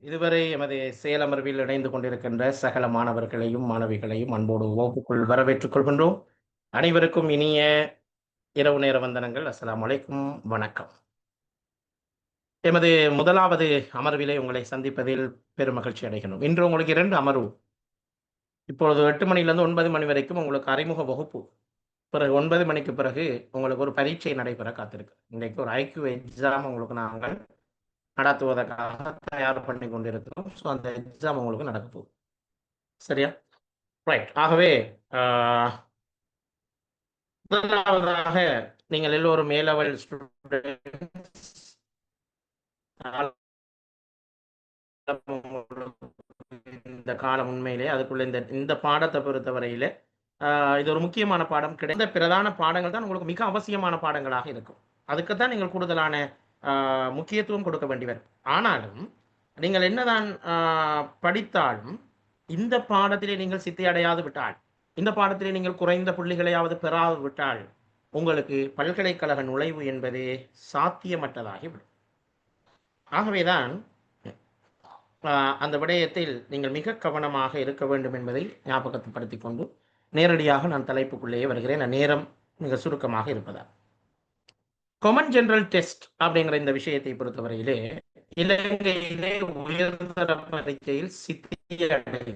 இதுவரை எமது செயலமர்வில் இணைந்து கொண்டிருக்கின்ற சகல மாணவர்களையும் மாணவிகளையும் அன்போடு வகுப்புக்குள் வரவேற்றுக் கொள்கின்றோம். அனைவருக்கும் இனிய இரவு நேர வந்தனங்கள். அஸ்ஸலாமு அலைக்கும், வணக்கம். எமது முதலாவது அமர்விலே உங்களை சந்திப்பதில் பெருமகிழ்ச்சி அடைகின்றோம். இன்று உங்களுக்கு 2 அமர்வு. இப்பொழுது 8 மணியிலிருந்து 9 மணி வரைக்கும் உங்களுக்கு அறிமுக வகுப்பு. பிறகு 9 மணிக்கு பிறகு உங்களுக்கு ஒரு பரீட்சை நடைபெற காத்திருக்கு. இன்றைக்கு ஒரு ஐக்யூ எக்ஸாம் உங்களுக்கு நாங்கள் நடத்துவதற்காக தயார் பண்ணி கொண்டிருக்கிறோம். ஸோ அந்த எக்ஸாம் உங்களுக்கு நடக்க போகுது. சரியா? ரைட். ஆகவே முதலாவதாக நீங்கள் எல்லோரும் ஏ லெவல் ஸ்டூடெண்ட்ஸ், இந்த காலம் உண்மையிலே அதுக்குள்ள இந்த பாடத்தை பொறுத்தவரையில இது ஒரு முக்கியமான பாடம். கிடைத்த பிரதான பாடங்கள் தான் உங்களுக்கு மிக அவசியமான பாடங்களாக இருக்கும். அதுக்குத்தான் நீங்கள் கூடுதலான முக்கியத்துவம் கொடுக்க வேண்டி வரும். ஆனாலும் நீங்கள் என்னதான் படித்தாலும் இந்த பாடத்திலே நீங்கள் சித்தி அடையாது விட்டால், இந்த பாடத்திலே நீங்கள் குறைந்த புள்ளிகளையாவது பெறாது விட்டால் உங்களுக்கு பல்கலைக்கழக நுழைவு என்பது சாத்தியமற்றதாகிவிடும். ஆகவேதான் அந்த விடயத்தில் நீங்கள் மிக கவனமாக இருக்க வேண்டும் என்பதை ஞாபகப்படுத்திக் கொண்டு நேரடியாக நான் தலைப்புக்குள்ளேயே வருகிறேன். நேரம் மிக சுருக்கமாக இருப்பதால் காமன் ஜெனரல் டெஸ்ட் அப்படிங்கிற இந்த விஷயத்தை பொறுத்தவரையிலே இலங்கையிலே உயர்தர பரீட்சையில் சித்தியடைந்து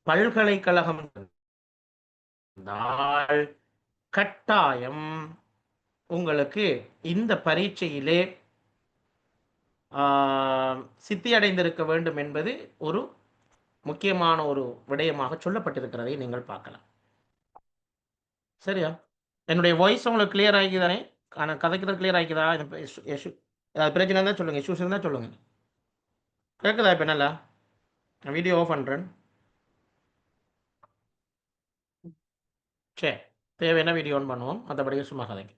பல்கலைக்கழகம் கட்டாயம் உங்களுக்கு இந்த பரீட்சையிலே சித்தி அடைந்திருக்க வேண்டும் என்பது ஒரு முக்கியமான ஒரு விடயமாக சொல்லப்பட்டிருக்கிறதை நீங்கள் பார்க்கலாம். சரியா? என்னுடைய வாய்ஸ் உங்களுக்கு கிளியர் ஆகிதானே? ஆனால் கதைக்கிறது கிளியர் ஆகிக்குதா? ஏதாவது பிரச்சனை இருந்தால் சொல்லுங்கள், இஷ்யூஸ் இருந்தால் சொல்லுங்கள். கேட்குதா? இப்போ நல்லா நான் வீடியோ ஆஃப் பண்ணுறேன். சரி, தேவையான வீடியோ ஆன் பண்ணுவோம், மற்றபடி சும்மா கதைக்கு.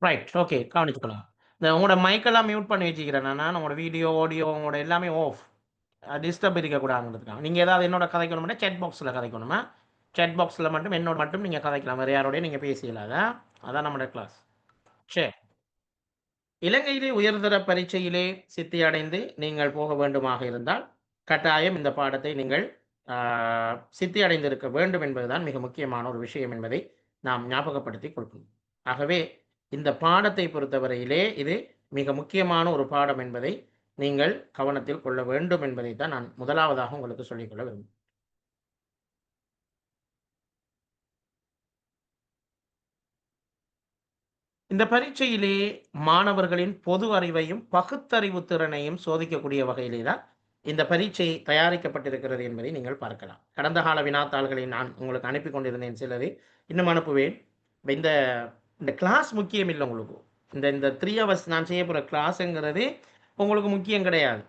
ரைட், ஓகே, கவனிச்சுக்கலாம். இந்த உங்களோட மைக்கெல்லாம் மியூட் பண்ணி வச்சுக்கிறேன் நான். உங்களோட வீடியோ ஆடியோ உங்களோட எல்லாமே ஆஃப், டிஸ்டர்ப் இருக்கக்கூடாதுங்கிறதுக்காக. நீங்கள் ஏதாவது என்னோட கதைக்கணும்னா சேட் பாக்ஸில் கதைக்கணுமா? சேட் பாக்ஸில் மட்டும் என்னோட மட்டும் நீங்கள் கதைக்கலாம், வேறு யாரோடய நீங்கள் பேசிக்கலாதா? அதான் நம்மளோட கிளாஸ். சரி, இலங்கையிலே உயர்தர பரீட்சையிலே சித்தி அடைந்து நீங்கள் போக வேண்டுமாக இருந்தால் கட்டாயம் இந்த பாடத்தை நீங்கள் சித்தி அடைந்திருக்க வேண்டும் என்பதுதான் மிக முக்கியமான ஒரு விஷயம் என்பதை நாம் ஞாபகப்படுத்திக் கொள்கிறோம். ஆகவே இந்த பாடத்தை பொறுத்தவரையிலே இது மிக முக்கியமான ஒரு பாடம் என்பதை நீங்கள் கவனத்தில் கொள்ள வேண்டும் என்பதை தான் நான் முதலாவதாக உங்களுக்கு சொல்லிக்கொள்ள விரும்புகிறேன். இந்த பரீட்சையிலே மாணவர்களின் பொது அறிவையும் பகுத்தறிவு திறனையும் சோதிக்கக்கூடிய வகையிலே தான் இந்த பரீட்சை தயாரிக்கப்பட்டிருக்கிறது என்பதை நீங்கள் பார்க்கலாம். கடந்த கால வினாத்தாள்களை நான் உங்களுக்கு அனுப்பி கொண்டிருந்தேன், சிலது இன்னும் அனுப்புவேன். இந்த இந்த கிளாஸ் முக்கியம் இல்லை உங்களுக்கு. இந்த 3 hours நான் செய்ய போகிற கிளாஸுங்கிறது உங்களுக்கு முக்கியம் கிடையாது.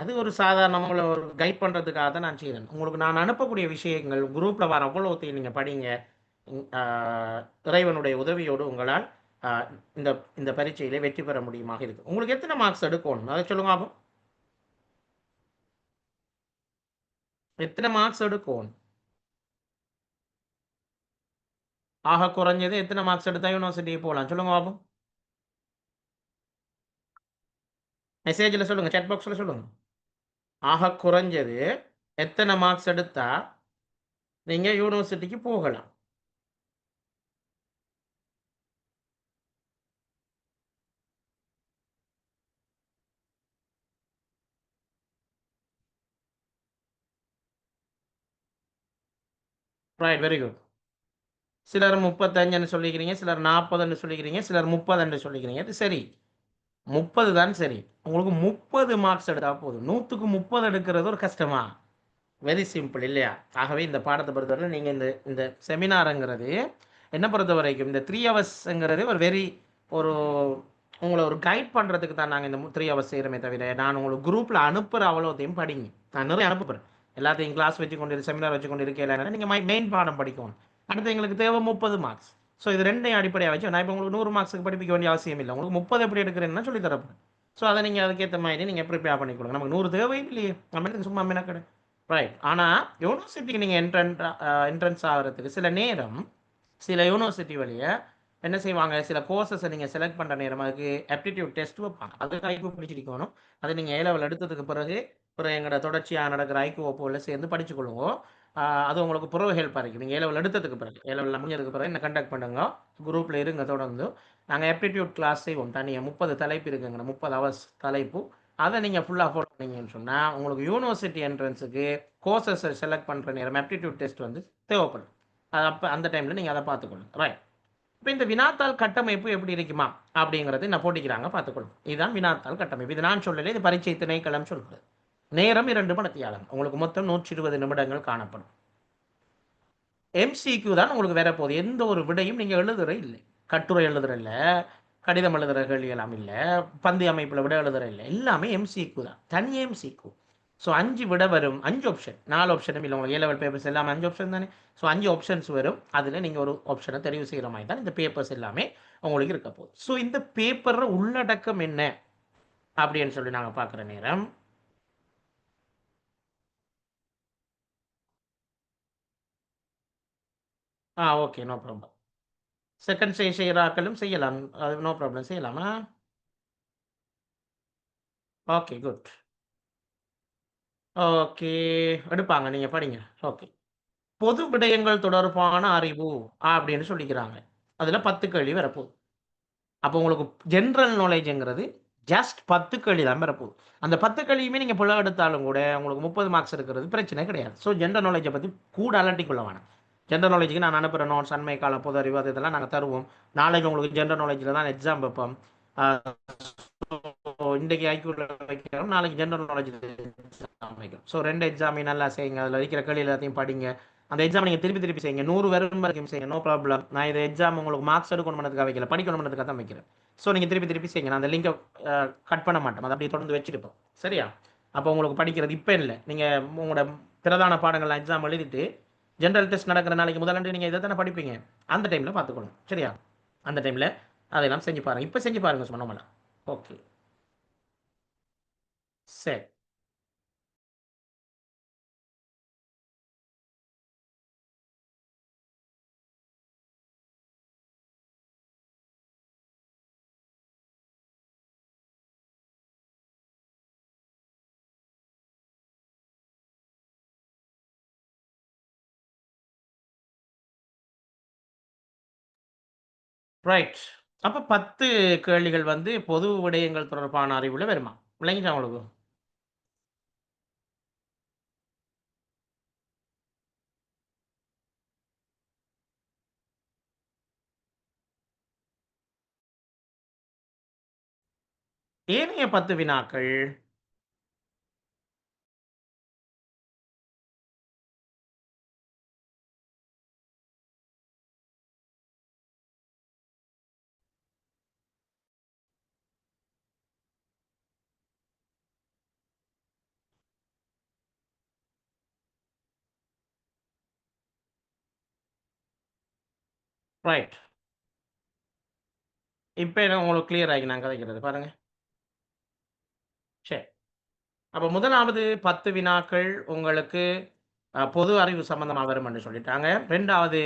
அது ஒரு சாதாரண ஒரு கைட் பண்ணுறதுக்காக தான் நான் செய்கிறேன். உங்களுக்கு நான் அனுப்பக்கூடிய விஷயங்கள் குரூப்பில் வர அவ்வளோத்தையும் நீங்கள் படிங்க. இறைவனுடைய உதவியோடு உங்களால் இந்த இந்த பரீட்சையிலே வெற்றி பெற முடியுமாக இருக்கு. உங்களுக்கு எத்தனை மார்க்ஸ் எடுக்கணும் அதை சொல்லுங்க. ஆகும் எத்தனை மார்க்ஸ் எடுக்கணும்? ஆக குறைஞ்சது எத்தனை மார்க்ஸ் எடுத்தா யூனிவர்சிட்டி போகலாம் சொல்லுங்க பாபு. மெசேஜில் சொல்லுங்க, சேட் பாக்ஸில் சொல்லுங்க. ஆக குறைஞ்சது எத்தனை மார்க்ஸ் எடுத்தா நீங்க யூனிவர்சிட்டிக்கு போகலாம்? Right, very good. சிலர் 35 சொல்லிக்கிறீங்க, சிலர் 40 சொல்லிக்கிறீங்க, சிலர் 30 சொல்லிக்கிறீங்க. இது சரி, 30 தான் சரி. உங்களுக்கு 30 மார்க்ஸ் எடுத்தா போதும். 100க்கு 30 எடுக்கிறது ஒரு கஷ்டமா? வெரி சிம்பிள் இல்லையா? ஆகவே இந்த பாடத்தை பொறுத்தவரை நீங்கள் இந்த செமினாருங்கிறது என்ன பொறுத்த வரைக்கும் இந்த 3 ஹவர்ஸ்ங்கிறது ஒரு ஒரு உங்களை ஒரு கைட் பண்ணுறதுக்கு தான் நாங்கள் இந்த 3 ஹவர்ஸ் செய்கிறோமே தவிர நான் உங்களுக்கு குரூப்பில் அனுப்புகிற அவ்வளோத்தையும் படிங்க. நான் நிறைய அனுப்புகிறேன், எல்லாத்தையும் கிளாஸ் வச்சு கொண்டு செமினார் வச்சு கொண்டு இருக்கல. நீங்கள் மெயின் பாடம் படிக்கணும். அடுத்து எங்களுக்கு தேவை 30 மார்க்ஸ். ஸோ இது ரெண்டையும் அடிப்படையாக வச்சு நான் இப்போ உங்களுக்கு 100 மார்க்ஸுக்கு படிப்பிக்க வேண்டிய அவசியம் இல்லை. உங்களுக்கு 30 எப்படி எடுக்கிறேன்னா சொல்லி தரப்பேன். ஸோ அதை நீங்கள் அதுக்கேற்ற மாதிரி நீங்கள் ப்ரிப்பேர் பண்ணி கொடுங்க. நமக்கு 100 தேவை இல்லையே, நம்ம சும்மா என்ன கடை. ரைட். ஆனால் யூனிவர்சிட்டிக்கு நீங்கள் என்ட்ரன்ஸ் ஆகிறதுக்கு சில நேரம் சில யூனிவர்சிட்டி வழியை என்ன செய்வாங்க, சில கோர்சஸை நீங்கள் செலக்ட் பண்ணுற நேரம் அதுக்கு ஆப்டிடியூட் டெஸ்ட் வைப்பாங்க. அதுக்கு ஐக்கு படிச்சிருக்கணும். அதை நீங்கள் ஏ லெவல் எடுத்ததுக்கு பிறகு எங்களோட தொடர்ச்சியாக நடக்கிற ஐக்கு வகுப்புகளில் சேர்ந்து படிச்சுக்கொள்ளுங்க. அது உங்களுக்கு பிறகு ஹெல்ப்பாக இருக்கும். நீங்கள் ஏ லெவல் எடுத்ததுக்கு பிறகு, ஏ லெவலில் முடிஞ்சதுக்கு பிறகு என்ன கண்டக்ட் பண்ணுங்க, குரூப்பில் இருங்க தொடர்ந்து. நாங்கள் ஆப்டிடியூட் கிளாஸ் செய்வோம் தனியாக, 30 தலைப்பு இருக்குங்க, 30 ஹவர்ஸ் தலைப்பு. அதை நீங்கள் ஃபுல்லாக ஃபாலோ பண்ணீங்கன்னு சொன்னால் உங்களுக்கு யூனிவர்சிட்டி என்ட்ரன்ஸுக்கு கோர்சஸை செலக்ட் பண்ணுற நேரம் ஆப்டிடியூட் டெஸ்ட் வந்து தேவைப்படும். அது அப்போ அந்த டைமில் நீங்கள் அதை பார்த்துக்கணும். ரைட். இப்போ இந்த வினாத்தாள் கட்டமைப்பு எப்படி இருக்குமா அப்படிங்கிறது என்ன போட்டிக்கிறாங்க பார்த்துக்கணும். இதுதான் வினாத்தாள் கட்டமைப்பு. இது நான் சொல்லலை, இது பரீட்சை திணைக்களம் சொல்கிறது. நேரம் 2 மணித்தியாலம். உங்களுக்கு மொத்தம் 120 நிமிடங்கள் காணப்படும். எம்சிக்யூ தான் உங்களுக்கு வேற போகுது. எந்த ஒரு விடையும் நீங்கள் எழுதுற இல்லை. கட்டுரை எழுதுற இல்லை, கடிதம் எழுதுற கேள்வி எல்லாம் இல்லை, பந்து அமைப்பில் விட எழுதுற இல்லை, எல்லாமே எம்சிக்யூ தான். தனி எம்சிக்யூ. ஸோ 5 விட வரும், 5 ஆப்ஷன், 4 ஆப்ஷனும் இல்லை. உங்களுக்கு ஏ லெவல் பேப்பர்ஸ் எல்லாமே 5 ஆப்ஷன் தானே. ஸோ 5 ஆப்ஷன்ஸ் வரும். அதில் நீங்கள் ஒரு ஆப்ஷனை தெரிவு செய்கிற மாதிரி தான் இந்த பேப்பர்ஸ் எல்லாமே உங்களுக்கு இருக்க போகுது. ஸோ இந்த பேப்பர் உள்ளடக்கம் என்ன அப்படின்னு சொல்லி நாங்கள் பார்க்குற நேரம், ஓகே, நோ ப்ராப்ளம். செகண்ட் செய்கிறாக்களும் செய்யலாம், அது நோ ப்ராப்ளம், செய்யலாமா? Okay, good. ஓகே, எடுப்பாங்க, நீங்கள் படிங்க. ஓகே. பொது விடயங்கள் தொடர்பான அறிவு அப்படின்னு சொல்லிக்கிறாங்க. அதில் 10 கேள்வி வரப்போகுது. அப்போ உங்களுக்கு ஜென்ரல் நாலேஜுங்கிறது ஜஸ்ட் 10 கேள்வி தான் வரப்போகுது. அந்த 10 கேள்வியுமே நீங்கள் புள்ள எடுத்தாலும் கூட உங்களுக்கு 30 மார்க்ஸ் இருக்கிறது பிரச்சனை கிடையாது. ஸோ ஜென்ரல் நாலேஜை பற்றி கூட அலட்டிக்கொள்ள வேணாம். ஜென்ரல் நாலேஜுக்கு நான் அனுப்புகிற நோட்ஸ், அண்மை கால பொது அறிவு, அது இதெல்லாம் நாங்கள் தருவோம். நாளைக்கு உங்களுக்கு ஜென்ரல் நாலேஜில் தான் எக்ஸாம் வைப்போம். இன்றைக்கு ஐக்யூல வைக்கிறோம், நாளைக்கு ஜென்ரல் நாலேஜ் வைக்கிறோம். ஸோ 2 எக்ஸாமே நல்லா செய்யுங்க. அதில் இருக்கிற கேள்வி எல்லாத்தையும் படிங்க. அந்த எக்ஸாம் நீங்கள் திருப்பி திருப்பி செய்யுங்க. 100 வரும் வரைக்கும் செய்யுங்க, நோ ப்ராப்ளம். நான் இது எக்ஸாம் உங்களுக்கு மார்க்ஸ் எடுக்கணும் பண்ணதுக்காக வைக்கல, படிக்கணும் பண்ணதுக்காக தான் வைக்கிறேன். ஸோ நீங்கள் திருப்பி திருப்பி செய்யுங்க. நான் அந்த லிங்கை கட் பண்ண மாட்டோம், அதை அப்படியே தொடர்ந்து வச்சுருப்போம். சரியா? அப்போ உங்களுக்கு படிக்கிறது இப்போ இல்லை, நீங்கள் உங்களோட பிரதான பாடங்கள் எக்ஸாம் எழுதிட்டு ஜென்ரல் டெஸ்ட் நடக்கிற நாளைக்கு முதலாண்டு நீங்கள் இதை தானே படிப்பீங்க. அந்த டைமில் பார்த்துக்கணும். சரியா? அந்த டைமில் அதெல்லாம் செஞ்சு பாருங்கள். இப்போ செஞ்சு பாருங்கள் சொன்னோம்ல. ஓகே, சரி. ரைட். அப்போ 10 கேள்விகள் வந்து பொது விடயங்கள் தொடர்பான அறிவுல வருமா? விளங்கிச்சா உங்களுக்கு? ஏனைய 10 வினாக்கள் ரைட். இப்போ என்ன உங்களுக்கு கிளியர் ஆகி நான் கதைக்கிறது பாருங்க. சரி. அப்போ முதலாவது 10 வினாக்கள் உங்களுக்கு பொது அறிவு சம்பந்தமா வரும்னு சொல்லிட்டாங்க. 2வது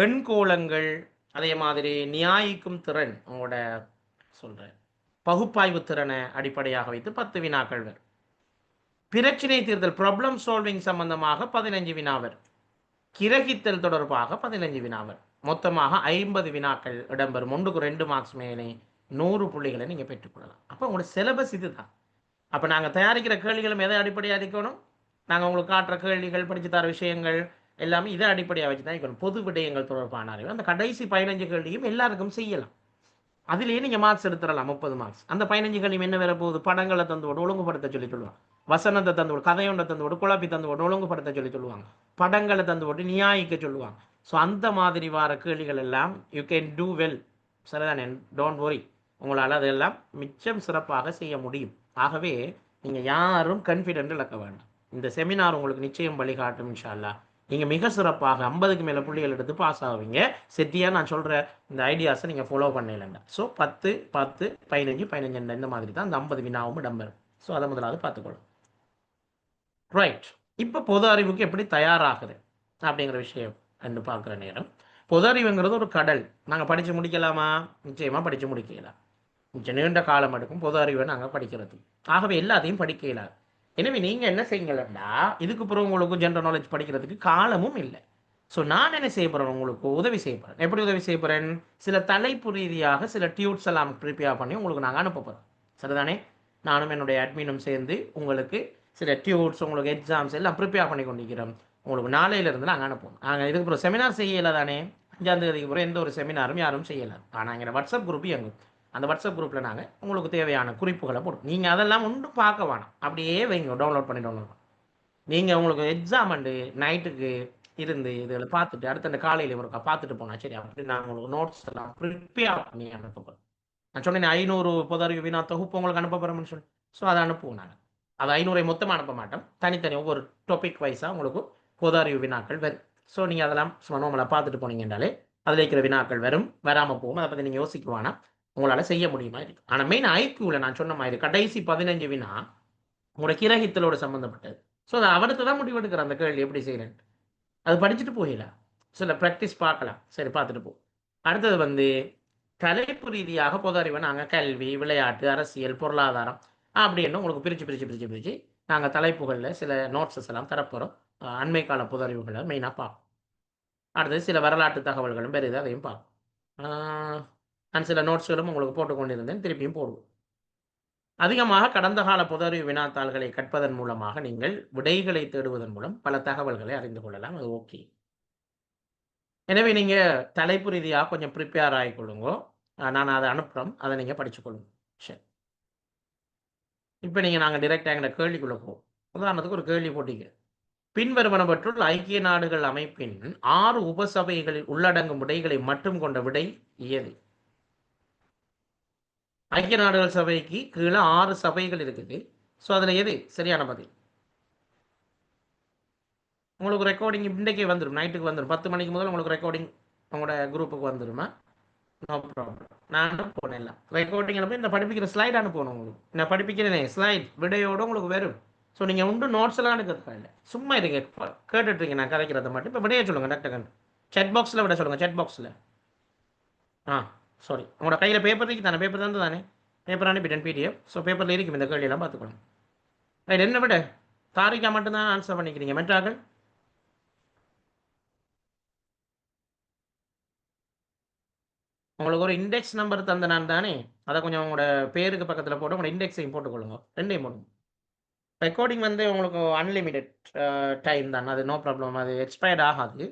எண்கோளங்கள், அதே மாதிரி நியாயிக்கும் திறன், உங்களோட சொல்றேன் பகுப்பாய்வு திறனை அடிப்படையாக வைத்து 10 வினாக்கள் வரும். பிரச்சினை தீர்த்தல், ப்ராப்ளம் சால்விங் சம்பந்தமாக 15 வினாவர். கிரகித்தல் தொடர்பாக 15 வினாவர். மொத்தமாக 50 வினாக்கள் இடம்பெறும். 1க்கு 2 மார்க்ஸ் மேலே 100 புள்ளிகளை நீங்கள் பெற்றுக்கொள்ளலாம். அப்போ உங்களோட சிலபஸ் இதுதான். அப்போ நாங்கள் தயாரிக்கிற கேள்விகளும் எதை அடிப்படையாக இருக்கணும்? நாங்கள் உங்களுக்கு காட்டுற கேள்விகள், படித்து தர விஷயங்கள் எல்லாமே இதை அடிப்படையாக வச்சு தான் இருக்கணும். பொது விடயங்கள் தொடர்பான அறிவு அந்த கடைசி 15 கேள்வியும் எல்லாருக்கும் செய்யலாம். அதிலேயே நீங்கள் மார்க்ஸ் எடுத்துடலாம், 30 மார்க்ஸ். அந்த 15 கேள்வியும் என்ன வேற போகுது? படங்களை தந்து விட ஒழுங்குபடுத்த சொல்லி சொல்லுவாங்க, வசனத்தை தந்து விட, கதையொன்றை தந்து விட, குழப்பி தந்து விட ஒழுங்குபடுத்த சொல்லி சொல்லுவாங்க, படங்களை தந்து விட்டு நியாயிக்க சொல்லுவாங்க. ஸோ அந்த மாதிரி வர கேள்விகள் எல்லாம் யூ கேன் டூ வெல். சரிதானே? டோன்ட் worry, உங்களால் அதெல்லாம் மிச்சம் சிறப்பாக செய்ய முடியும். ஆகவே நீங்கள் யாரும் கான்ஃபிடென்ட் இழக்க வேண்டாம். இந்த செமினார் உங்களுக்கு நிச்சயம் வழிகாட்டும் இன்ஷா அல்லாஹ். நீங்கள் மிக சிறப்பாக 50க்கு மேலே புள்ளிகள் எடுத்து பாஸ் ஆவீங்க. செட்டியாக நான் சொல்கிற இந்த ஐடியாஸை நீங்கள் ஃபாலோ பண்ணலைங்க. ஸோ 10 10 15 15 இந்த மாதிரி தான் இந்த 50 வினாவும் இடம்பெறும். ஸோ அதை முதலாவது பார்த்துக்கொள்ளும். ரைட். இப்போ பொது அறிவுக்கு எப்படி தயாராகுது அப்படிங்கிற விஷயம் என்று பார்க்குற நேரம், பொது அறிவுங்கிறது ஒரு கடல். நாங்கள் படித்து முடிக்கலாமா? நிச்சயமாக படித்து முடிக்கலாம். கொஞ்சம் நீண்ட காலம் எடுக்கும் பொது அறிவை நாங்கள் படிக்கிறது. ஆகவே எல்லாத்தையும் படிக்க இயலாது. எனவே நீங்கள் என்ன செய்யுங்களா, இதுக்கு பிறகு உங்களுக்கு ஜென்ரல் நாலேஜ் படிக்கிறதுக்கு காலமும் இல்லை. ஸோ நான் என்ன செய்ய போகிறேன், உங்களுக்கு உதவி செய்ய போகிறேன். எப்படி உதவி செய்ய போகிறேன்? சில தலைப்பு ரீதியாக சில டியூட்ஸ் எல்லாம் ப்ரிப்பேர் பண்ணி உங்களுக்கு நாங்கள் அனுப்ப போகிறோம். சரிதானே? நானும் என்னுடைய அட்மினும் சேர்ந்து உங்களுக்கு சில டியூட்ஸ், உங்களுக்கு எக்ஸாம்ஸ் எல்லாம் ப்ரிப்பேர் பண்ணி கொண்டிருக்கிறோம். உங்களுக்கு நாளையிலிருந்து நாங்கள் அனுப்புவோம். நாங்கள் இதுக்கு அப்புறம் செமினார் செய்யலை தானே. 5ஆம் தேதிக்கு அப்புறம் எந்த ஒரு செமினாரும் யாரும் செய்யலை. ஆனால் எங்கள் வாட்ஸ்அப் குரூப் இயங்கும். அந்த வாட்ஸ்அப் குரூப்பில் நாங்கள் உங்களுக்கு தேவையான குறிப்புகளை போடுவோம். நீங்கள் அதெல்லாம் ஒன்றும் பார்க்க வேணாம், அப்படியே வைங்க, டவுன்லோட் பண்ணி நீங்கள் உங்களுக்கு எக்ஸாம் அண்டு நைட்டுக்கு இருந்து இதில் பார்த்துட்டு அடுத்த காலையில் ஒருக்கா பார்த்துட்டு போனால் சரி. அப்படி நான் உங்களுக்கு நோட்ஸ் எல்லாம் ப்ரிப்பேர் பண்ணி அனுப்ப. நான் சொன்னேன் 500 பொது அறிவு வினா தொகுப்பு உங்களுக்கு அனுப்ப போகிறோம்னு சொல்லி. ஸோ அதை அனுப்புவோம் நாங்கள். அது 500 மொத்தமாக அனுப்ப மாட்டோம், தனித்தனி ஒவ்வொரு டாபிக் வைஸாக உங்களுக்கு பொது அறிவு வினாக்கள் வரும். ஸோ நீங்கள் அதெல்லாம் சும்மா நோமலை பார்த்துட்டு போனீங்கன்றாலே அதில் இருக்கிற வினாக்கள் வரும், வராமல் போகும். அதை பற்றி நீங்கள் யோசிக்குவானா உங்களால் செய்ய முடியுமா இருக்கு. ஆனால் மெயின் ஐக்யூவில் நான் சொன்ன மாதிரி கடைசி 15 வினா உங்களோட கிரகித்தலோடு சம்மந்தப்பட்டது. ஸோ அதை அவர்த்து தான் முடிவெடுக்கிற அந்த கேள்வி எப்படி செய்கிறேன். அது படிச்சுட்டு போகலாம், சில ப்ராக்டிஸ் பார்க்கலாம். சரி, பார்த்துட்டு போ. அடுத்தது தலைப்பு ரீதியாக பொது அறிவை நாங்கள் கல்வி, விளையாட்டு, அரசியல், பொருளாதாரம் அப்படின்னு உங்களுக்கு பிரித்து பிரித்து பிரித்து பிரித்து நாங்கள் தலைப்புகளில் சில நோட்ஸஸ் எல்லாம் தரப்போகிறோம். அண்மை கால பொது அறிவுகளை மெயினாக பார்ப்போம். அடுத்தது சில வரலாற்று தகவல்களும் பெரிது, அதையும் பார்ப்போம். நான் சில நோட்ஸ்களும் உங்களுக்கு போட்டு கொண்டிருந்தேன், திருப்பியும் போடுவோம். அதிகமாக கடந்த கால பொது அறிவு வினாத்தாள்களை கற்பதன் மூலமாக நீங்கள் விடைகளை தேடுவதன் மூலம் பல தகவல்களை அறிந்து கொள்ளலாம். அது ஓகே. எனவே நீங்கள் தலைப்பு ரீதியாக கொஞ்சம் ப்ரிப்பேர் ஆகிக்கொள்ளுங்க. நான் அதை அனுப்புகிறோம், அதை நீங்கள் படிச்சுக்கொள்ளுங்க. சரி, இப்போ நீங்கள் நாங்கள் டிரெக்டாக எங்களை கேள்விக்குள்ளே போவோம். உதாரணத்துக்கு ஒரு கேள்வி போட்டிங்க. பின்வருவனவற்றுள் ஐக்கிய நாடுகள் அமைப்பின் 6 உபசபைகளில் உள்ளடங்கும் விடைகளை மட்டும் கொண்ட விடை எது? ஐக்கிய நாடுகள் சபைக்கு கீழே 6 சபைகள் இருக்குது. ஸோ அதில் எது சரியான பதில்? உங்களுக்கு ரெக்கார்டிங் இன்றைக்கே வந்துடும், நைட்டுக்கு வந்துடும். 10 மணிக்கு முதல் உங்களுக்கு ரெக்கார்டிங் உங்களோட குரூப்புக்கு வந்துடுமா? No problem. நான் அனுப்புவேன் எல்லாம் ரெக்கார்டிங் அனுப்பி இந்த படிப்பிக்கிற ஸ்லைட் அனுப்பணும் உங்களுக்கு. நான் படிப்பிக்கிறேனே ஸ்லைட் விடையோடு உங்களுக்கு வரும். ஸோ நீங்கள் உண்டு நோட்ஸ் எல்லாம் எடுக்கிறதுக்கா இல்லை, சும்மா இருங்க கேட்டுட்ருங்க நான் கதைக்கிறத மட்டும். இப்போ விடையை சொல்லுங்கள் டாக்டர். செட் பாக்ஸில் விட சொல்லுங்கள், செட் பாக்ஸில். ஆ சாரி, உங்களோட கையில் பேப்பர் இருக்கு தானே? பேப்பர் தான் தானே? பேப்பர் அனுப்பிட்டேன் பிடிஎஃப். ஸோ பேப்பரில் இருக்கும் இந்த கேள்வியெல்லாம் பார்த்துக்கணும். ரைட், என்ன விட தாரிக்கா மட்டும்தான் ஆன்சர் பண்ணிக்கிறீங்க, மெட்ராக்கள் உங்களுக்கு ஒரு இண்டெக்ஸ் நம்பர் தந்த நான் தானே, அதை கொஞ்சம் உங்களோட பேருக்கு பக்கத்தில் போட்டு உங்களோட இண்டெக்ஸையும் போட்டுக்கொள்ளுங்க, ரெண்டையும் போடுங்க. ரெக்கார்டிங் உங்களுக்கு அன்லிமிட்டெட் டைம் தான், அது நோ ப்ராப்ளம், அது எக்ஸ்பயர்ட் ஆகாது.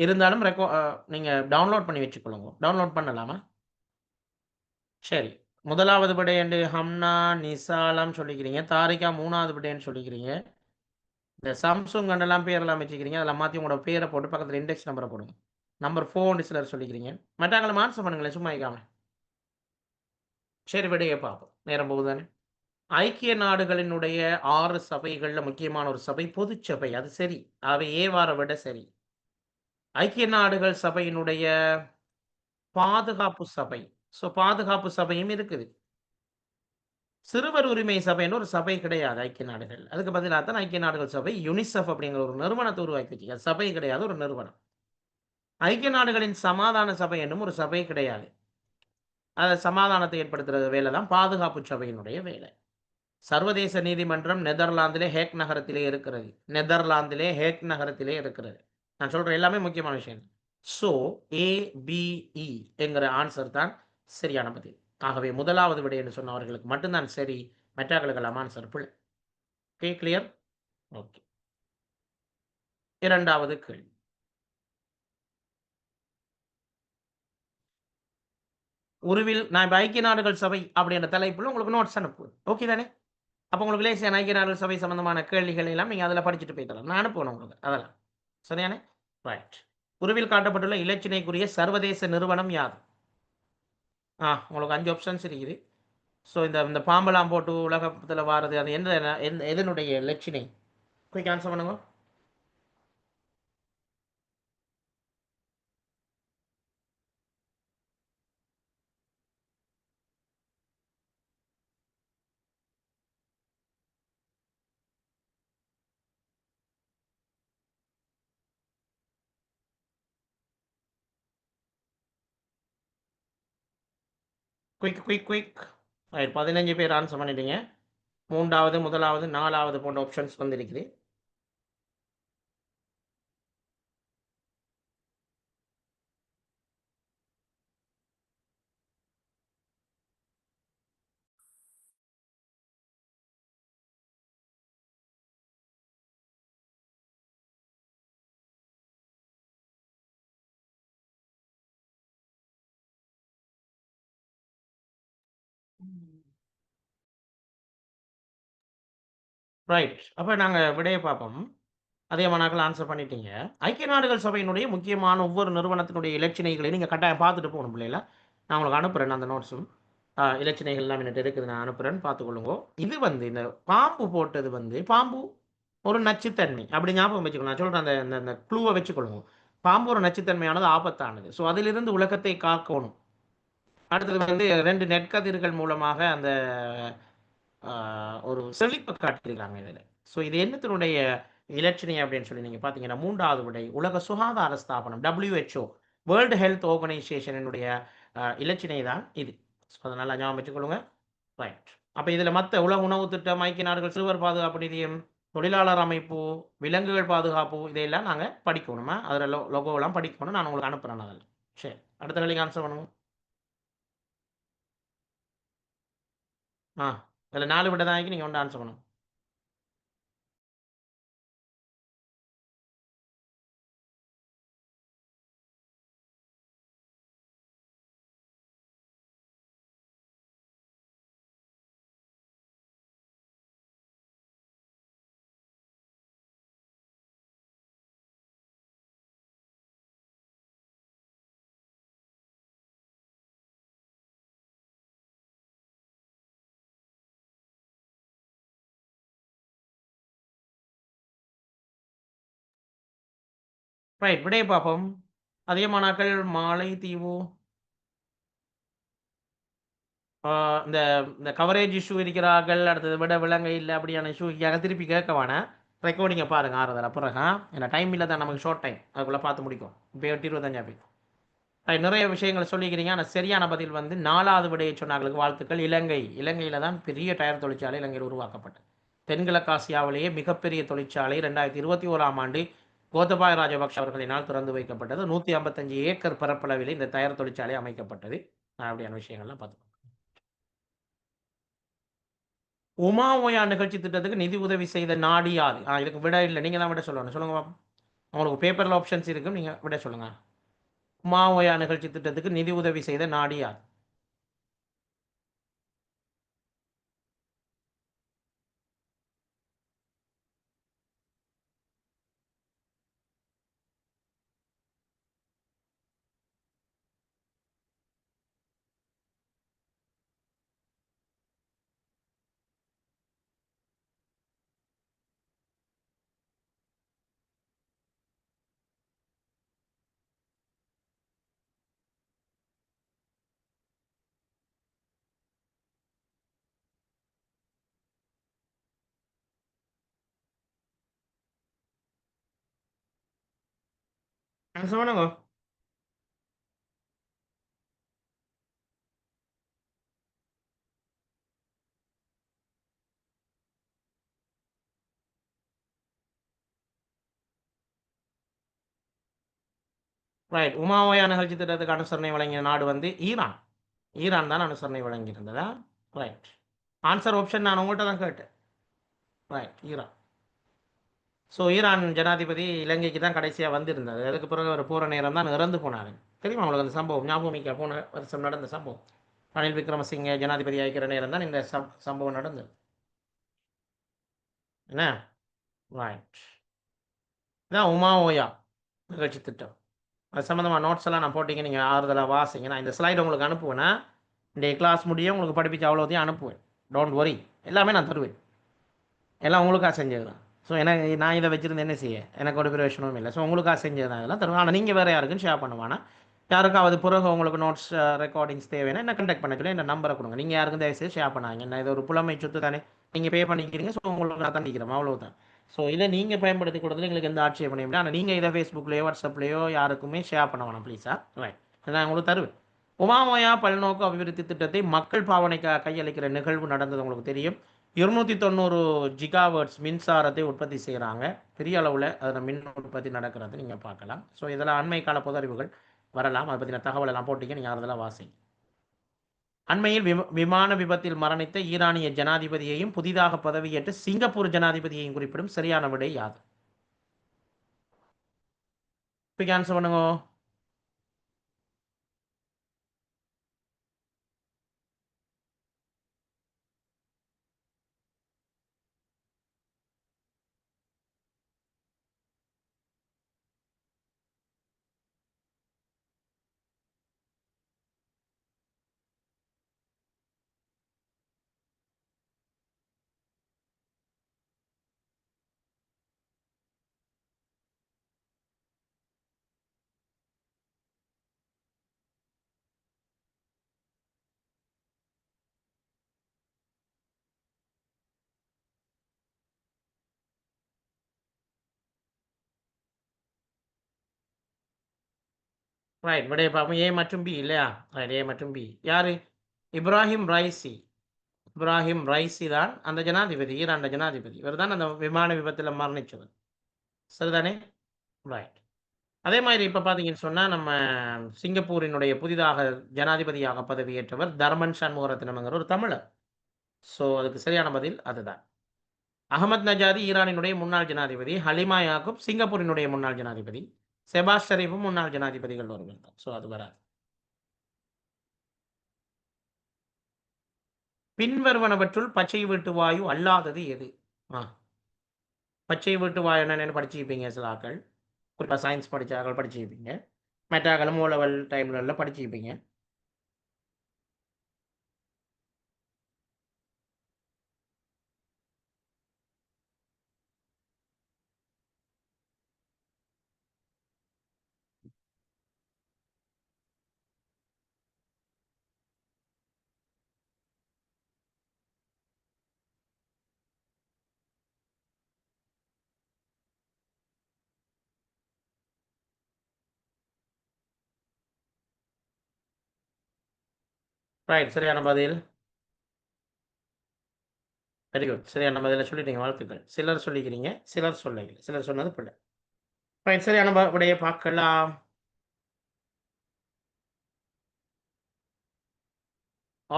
இருந்தாலும் நீங்கள் டவுன்லோட் பண்ணி வச்சுக்கொள்ளுங்க. டவுன்லோட் பண்ணலாமா? சரி, முதலாவது விடை ஹம்னா நிசாலாம் சொல்லிக்கிறீங்க. தாரிகா 3வது விடைன்னு சொல்லிக்கிறீங்க. இந்த சாம்சங் கண்டெல்லாம் பேரெல்லாம் வச்சுக்கிறீங்க, அதெல்லாம் மாற்றி உங்களோட பேரை போட்டு பக்கத்தில் இண்டெக்ஸ் நம்பரை போடுங்க. நம்பர் 4 சிலர் சொல்லிக்கிறீங்க. மற்றவங்களை ஆன்சர் பண்ணுங்களேன், சும்மா இருக்காம. சரி, விடையை பார்ப்போம், நேரம் போகுதானே. ஐக்கிய நாடுகளினுடைய 6 சபைகளில் முக்கியமான ஒரு சபை பொதுச்சபை, அது சரி. அவை ஏவார விட சரி. ஐக்கிய நாடுகள் சபையினுடைய பாதுகாப்பு சபை. ஸோ பாதுகாப்பு சபையும் இருக்குது. சிறுவர் உரிமை சபைன்னு ஒரு சபை கிடையாது ஐக்கிய நாடுகள். அதுக்கு பதிலாக தான் ஐக்கிய நாடுகள் சபை யுனிசெஃப் அப்படிங்கிற ஒரு நிறுவனத்தை உருவாக்கி வச்சுக்க. சபை கிடையாது, ஒரு நிறுவனம். ஐக்கிய நாடுகளின் சமாதான சபை என்னும் ஒரு சபை கிடையாது. அதை சமாதானத்தை ஏற்படுத்துகிற வேலை தான் பாதுகாப்பு சபையினுடைய வேலை. சர்வதேச நீதிமன்றம் நெதர்லாந்திலே ஹேக் நகரத்திலே இருக்கிறது. நெதர்லாந்திலே ஹேக் நகரத்திலே இருக்கிறது. நான் சொல்ற எல்லாமே முக்கியமான விஷயம். ஸோ ஏபிஇ என்கிற ஆன்சர் தான் சரியான பதில். ஆகவே முதலாவது விடை என்று சொன்னவர்களுக்கு மட்டும்தான் சரி, மற்றவர்களுக்கெல்லாம் ஆன்சர் பிள்ளை. Okay, clear? ஓகே. இரண்டாவது கேள்வி. உருவில் நான் இப்போ ஐக்கிய நாடுகள் சபை அப்படின்ற தலைப்புல உங்களுக்கு நோட்ஸ் அனுப்புவேன். ஓகே தானே? அப்போ உங்களுக்கு லேசியான ஐக்கிய நாடுகள் சபை சம்பந்தமான கேள்விகள் எல்லாம் நீங்கள் அதில் படிச்சுட்டு போய்த்தரலாம். நான் அனுப்புவேன் உங்களுக்கு அதெல்லாம். சரியானே? ரைட். உருவில் காட்டப்பட்டுள்ள இலச்சினைக்குரிய சர்வதேச நிறுவனம் யாது? உங்களுக்கு 5 ஆப்ஷன்ஸ் இருக்குது. ஸோ இந்த இந்த பாம்பெல்லாம் போட்டு உலகத்தில் வாரது, அது எதனுடைய இலச்சினை? குயிக் ஆன்சர் பண்ணுங்க. குயிக். ரைட், 15 பேர் ஆன்சர் பண்ணிட்டீங்க. 3வது, 1வது, 4வது போன்ற ஆப்ஷன்ஸ் வந்திருக்குது. ரைட், அப்ப நாங்க விடைய பார்ப்போம். அதிகமானாக்கள் ஆன்சர் பண்ணிட்டீங்க. ஐக்கிய நாடுகள் சபையினுடைய முக்கியமான ஒவ்வொரு நிறுவனத்தினுடைய இலச்சினைகளை நீங்க கட்டாயம் பார்த்துட்டு போகணும் பிள்ளைகளா. நான் உங்களுக்கு அனுப்புறேன் அந்த நோட்ஸும். இலச்சினைகள் எல்லாம் என்கிட்ட இருக்குது, நான் அனுப்புறேன், பார்த்துக்கொள்ளுங்க. இது வந்து இந்த பாம்பு போட்டது வந்து பாம்பு ஒரு நச்சுத்தன்மை அப்படி ஞாபகம் வச்சுக்கணும். நான் சொல்றேன், அந்த அந்த க்ளூவை வச்சுக்கொள்ளுங்க. பாம்பு ஒரு நச்சுத்தன்மையானது, ஆபத்தானது. ஸோ அதிலிருந்து உலகத்தை காக்கணும். அடுத்தது வந்து 2 நெற்கதிர்கள் மூலமாக அந்த ஒரு செழிப்பை காட்டியிருக்காங்க இதில். ஸோ இது என்னத்தினுடைய இலட்சணை அப்படின்னு சொல்லி நீங்கள் பார்த்தீங்கன்னா, 3வது விடை உலக சுகாதார ஸ்தாபனம் WHO, வேர்ல்டு ஹெல்த் ஆர்கனைசேஷனுடைய இலச்சினை தான் இது. ஸோ அதை நல்லா ஞாபகம் வச்சுக்கொள்ளுங்க. ரைட், அப்போ இதில் மற்ற உலக உணவு திட்டம், ஐக்கிய நாடுகள் சிறுவர் பாதுகாப்பு நிதியம், தொழிலாளர் அமைப்பு, விலங்குகள் பாதுகாப்பு, இதையெல்லாம் நாங்கள் படிக்கணுமா, அதில் லோகோவெல்லாம் படிக்கணும். நான் உங்களுக்கு அனுப்புகிறேன் அதில். சரி, அடுத்த கேள்விக்கு ஆன்சர் பண்ணுங்க. அதில் 4 விட தான் நீங்கள் ஒன்று ஆன்சர் பண்ணணும். ரைட், விடையை பார்ப்போம். அதிகமானாக்கள் மாலைத்தீவு, இந்த இந்த கவரேஜ் இஷ்யூ இருக்கிறார்கள். அடுத்தது விட விலங்கை இல்லை அப்படியான இஷ்யூக்காக திருப்பி கேட்க வேணாம். ரெக்கார்டிங்கை பாருங்கள் ஆறுதல் பிறகு. ஏன்னா டைம் இல்லை தான், நமக்கு ஷார்ட் டைம், அதுக்குள்ளே பார்த்து முடிக்கும். இப்போ 25 பேர். நிறைய விஷயங்கள் சொல்லிக்கிறீங்க. ஆனால் சரியான பதில் வந்து 4வது விடையை சொன்னாங்களுக்கு வாழ்த்துக்கள். இலங்கையில் தான் பெரிய டயர் தொழிற்சாலை இலங்கையில் உருவாக்கப்பட்டது. தென்கிழக்காசியாவிலேயே மிகப்பெரிய தொழிற்சாலை 2021ஆம் ஆண்டு கோத்தபாய ராஜபக்ஷ அவர்களினால் திறந்து வைக்கப்பட்டது. 155 ஏக்கர் பரப்பளவில் இந்த டயர் தொழிற்சாலை அமைக்கப்பட்டது. அப்படியான விஷயங்கள்லாம் பார்த்து. உமா ஓயா நிகழ்ச்சி திட்டத்துக்கு நிதி உதவி செய்த நாடு யாது? இதுக்கு விட இல்லை, நீங்க தான் விட சொல்லணும். சொல்லுங்க பாப்போம். உங்களுக்கு பேப்பர்ல ஆப்ஷன்ஸ் இருக்கும், நீங்க விட சொல்லுங்க. உமா ஓயா நிகழ்ச்சி திட்டத்துக்கு நிதி உதவி செய்த நாடு யாது? சொல்லுங்க. ரைட், உமா ஓயா நிகழ்ச்சி திட்டத்துக்கு அனுசரணை வழங்கிய நாடு வந்து ஈரான். ஈரான் தான் அனுசரணை வழங்கி இருந்ததா? ரைட், ஆன்சர் ஆப்ஷன் நான் உங்கள்கிட்ட தான் கேட்டேன். Right, Iran. ஸோ ஈரான் ஜனாதிபதி இலங்கைக்கு தான் கடைசியாக வந்திருந்தார். அதுக்கு பிறகு அவர் போகிற நேரம் தான் இறந்து போனார். தெரியுமா உங்களுக்கு அந்த சம்பவம்? ஞாபகம் போன வருஷம் நடந்த சம்பவம். ரணில் விக்ரமசிங்கே ஜனாதிபதி ஆகிக்கிற நேரம் தான் இந்த சம்பவம் நடந்தது. என்ன? ரைட், இதான் உமா ஓயா நிகழ்ச்சி திட்டம். அது சம்மந்தமாக நோட்ஸ் எல்லாம் நான் போட்டிங்க, நீங்கள் ஆறுதலாக வாசிங்க. நான் இந்த ஸ்லைடு உங்களுக்கு அனுப்புவேன்னா, இந்த கிளாஸ் முடியும் உங்களுக்கு படிப்பிச்சு அவ்வளோதையும் அனுப்புவேன். டோன்ட் வரி, எல்லாமே நான் தருவேன். எல்லாம் உங்களுக்காக செஞ்சது தான். ஸோ எனக்கு நான் இதை வச்சுருந்து என்ன செய்ய, எனக்கு ஒரு பிரயோஜனமும் இல்லை. ஸோ உங்களுக்காக செஞ்சது தான் இதெல்லாம் தருவேன். ஆனால் நீங்கள் வேறு யாருக்குன்னு ஷேர் பண்ணுவானா, யாருக்காவது பிறகு உங்களுக்கு நோட்ஸ் ரெக்கார்டிங்ஸ் தேவைன்னா என்ன கண்டக்ட் பண்ண சொல்லி என்ன நம்பரை கொடுங்க. நீங்கள் யாருக்கும் தயவுசெய்து ஷேர் பண்ணாங்க. என்ன இது ஒரு புலமை சொத்து தானே, நீங்கள் பே பண்ணிக்கிறீங்க. ஸோ உங்களுக்கு நான் தண்டிக்கிறேன், அவ்வளோதான். ஸோ இதை நீங்கள் பயன்படுத்தி கொடுத்தது எங்களுக்கு எந்த ஆட்சேபனையும் இல்லை. ஆனால் நீங்கள் இதை ஃபேஸ்புக்லேயோ வாட்ஸ்அப்லேயோ யாருக்குமே ஷேர் பண்ண வேணாம் ப்ளீஸா. ரைட், நான் உங்களுக்கு தருவேன். உமாமயா பல்நோக்கு அபிவிருத்தி திட்டத்தை மக்கள் பாவனைக்காக கையளிக்கிற நிகழ்வு நடந்தது உங்களுக்கு தெரியும். 290 ஜிகாவர்ட்ஸ் மின்சாரத்தை உற்பத்தி செய்கிறாங்க. பெரிய அளவில் அதில் மின் உற்பத்தி நடக்கிறது நீங்கள் பார்க்கலாம். ஸோ இதெல்லாம் அண்மை கால பொது அறிவுகள் வரலாம். அதை பற்றின தகவல் எல்லாம் போட்டிங்க, நீங்கள் அதெல்லாம் வாசி. அண்மையில் விமான விபத்தில் மரணித்த ஈரானிய ஜனாதிபதியையும் புதிதாக பதவியேற்று சிங்கப்பூர் ஜனாதிபதியையும் குறிப்பிடும் சரியான விடை யாது? ஆன்சர் பண்ணுங்க. ரைட், விடைய பார்ப்போம். ஏ மற்றும் பி இல்லையா? ரைட், ஏ மற்றும் பி. யாரு? Ebrahim Raisi. இப்ராஹிம் ரைசி தான் அந்த ஜனாதிபதி, ஈரான் ஜனாதிபதி. இவர் தான் அந்த விமான விபத்தில் மரணிச்சவர். சரிதானே? ரைட். அதே மாதிரி இப்போ பார்த்தீங்கன்னு சொன்னால், நம்ம சிங்கப்பூரினுடைய புதிதாக ஜனாதிபதியாக பதவியேற்றவர் தர்மன் சண்முகரத்னம்ங்கிற ஒரு தமிழர். ஸோ அதுக்கு சரியான பதில் அதுதான். அகமது நஜாதி ஈரானினுடைய முன்னாள் ஜனாதிபதி, ஹலிமா யாக்கூப் சிங்கப்பூரினுடைய முன்னாள் ஜனாதிபதி, செபாஸ் ஷெரீஃபும் முன்னாள் ஜனாதிபதிகள் ஒருவர் தான். ஸோ அது வராது. பின்வருவனவற்றுள் பச்சை வீட்டு வாயு அல்லாதது எது? பச்சை வீட்டு வாயு என்னென்னு படிச்சுப்பீங்க சில ஆக்கள், குறிப்பாக சயின்ஸ் படித்த ஆக்கள் படிச்சுப்பீங்க, மெட்டாக்களும் ஓ லெவல் டைம்ல படிச்சுப்பீங்க. ரைட், சரியான பதில். வெரி குட், சரியான பதில சொல்லிட்டீங்க, வாழ்த்துக்கள். சிலர் சொல்லிக்கிறீங்க, சிலர் சொல்லல, சிலர் சொன்னது பிள்ளை. ரைட், சரியான விடையை பார்க்கலாம்.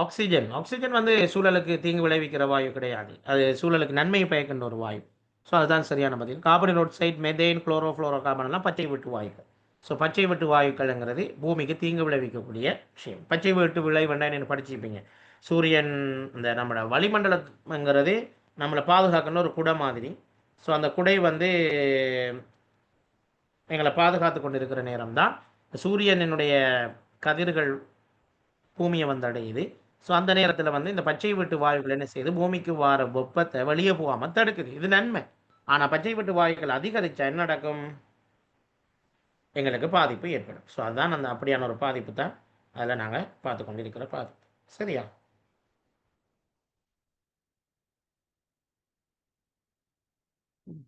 ஆக்சிஜன். ஆக்சிஜன் வந்து சூழலுக்கு தீங்கு விளைவிக்கிற வாயு கிடையாது. அது சூழலுக்கு நன்மை பயக்கின்ற ஒரு வாயு. ஸோ அதுதான் சரியான பதில். Carbon oxide, methane, chlorofluoro carbon எல்லாம் பச்சை வீட்டு வாயுக்கள். ஸோ பச்சை வீட்டு வாயுக்கள்ங்கிறது பூமிக்கு தீங்கு விளைவிக்கக்கூடிய விஷயம். பச்சை வீட்டு விளைவுன்னா என்ன படிச்சுப்பீங்க? சூரியன் இந்த நம்மளோட வளிமண்டலங்கிறது நம்மளை பாதுகாக்கணும் ஒரு குடை மாதிரி. ஸோ அந்த குடை வந்து எங்களை பாதுகாத்து கொண்டு இருக்கிற நேரம் தான் சூரியனுடைய கதிர்கள் பூமியை வந்து அடையுது. ஸோ அந்த நேரத்தில் வந்து இந்த பச்சை வீட்டு வாயுக்கள் என்ன செய்யுது? பூமிக்கு வார வெப்பத்தை வெளியே போகாமல் தடுக்குது. இது நன்மை. ஆனால் பச்சை வீட்டு வாயுக்கள் அதிகரித்தா என்ன நடக்கும்? எங்களுக்கு பாதிப்பு ஏற்படும். ஸோ அதுதான் அந்த அப்படியான ஒரு பாதிப்பு தான் அதில் நாங்கள் பார்த்து கொண்டிருக்கிற பாதிப்பு. சரியா?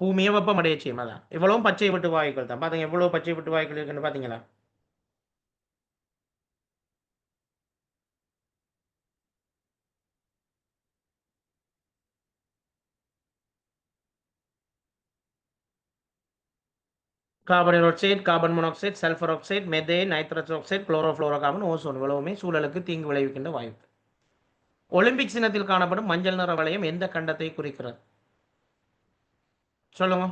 பூமியை வெப்பமடைய செய்யும். அதான் இவ்வளவும் பச்சை வீட்டு வாயுக்கள் தான். பார்த்தீங்க எவ்வளோ பச்சை வீட்டு வாயுக்கள் இருக்குன்னு பார்த்தீங்களா? Carbon oxide, carbon monoxide, sulphur oxide, methane, nitrous oxide, chlorofluorocarbon, ozone இவ்வளவுமே சூழலுக்கு தீங்கு விளைவிக்கின்ற வாயு. ஒலிம்பிக் சின்னத்தில் காணப்படும் மஞ்சள் நிற வளையம் எந்த கண்டத்தை குறிக்கிறது? சொல்லுங்க.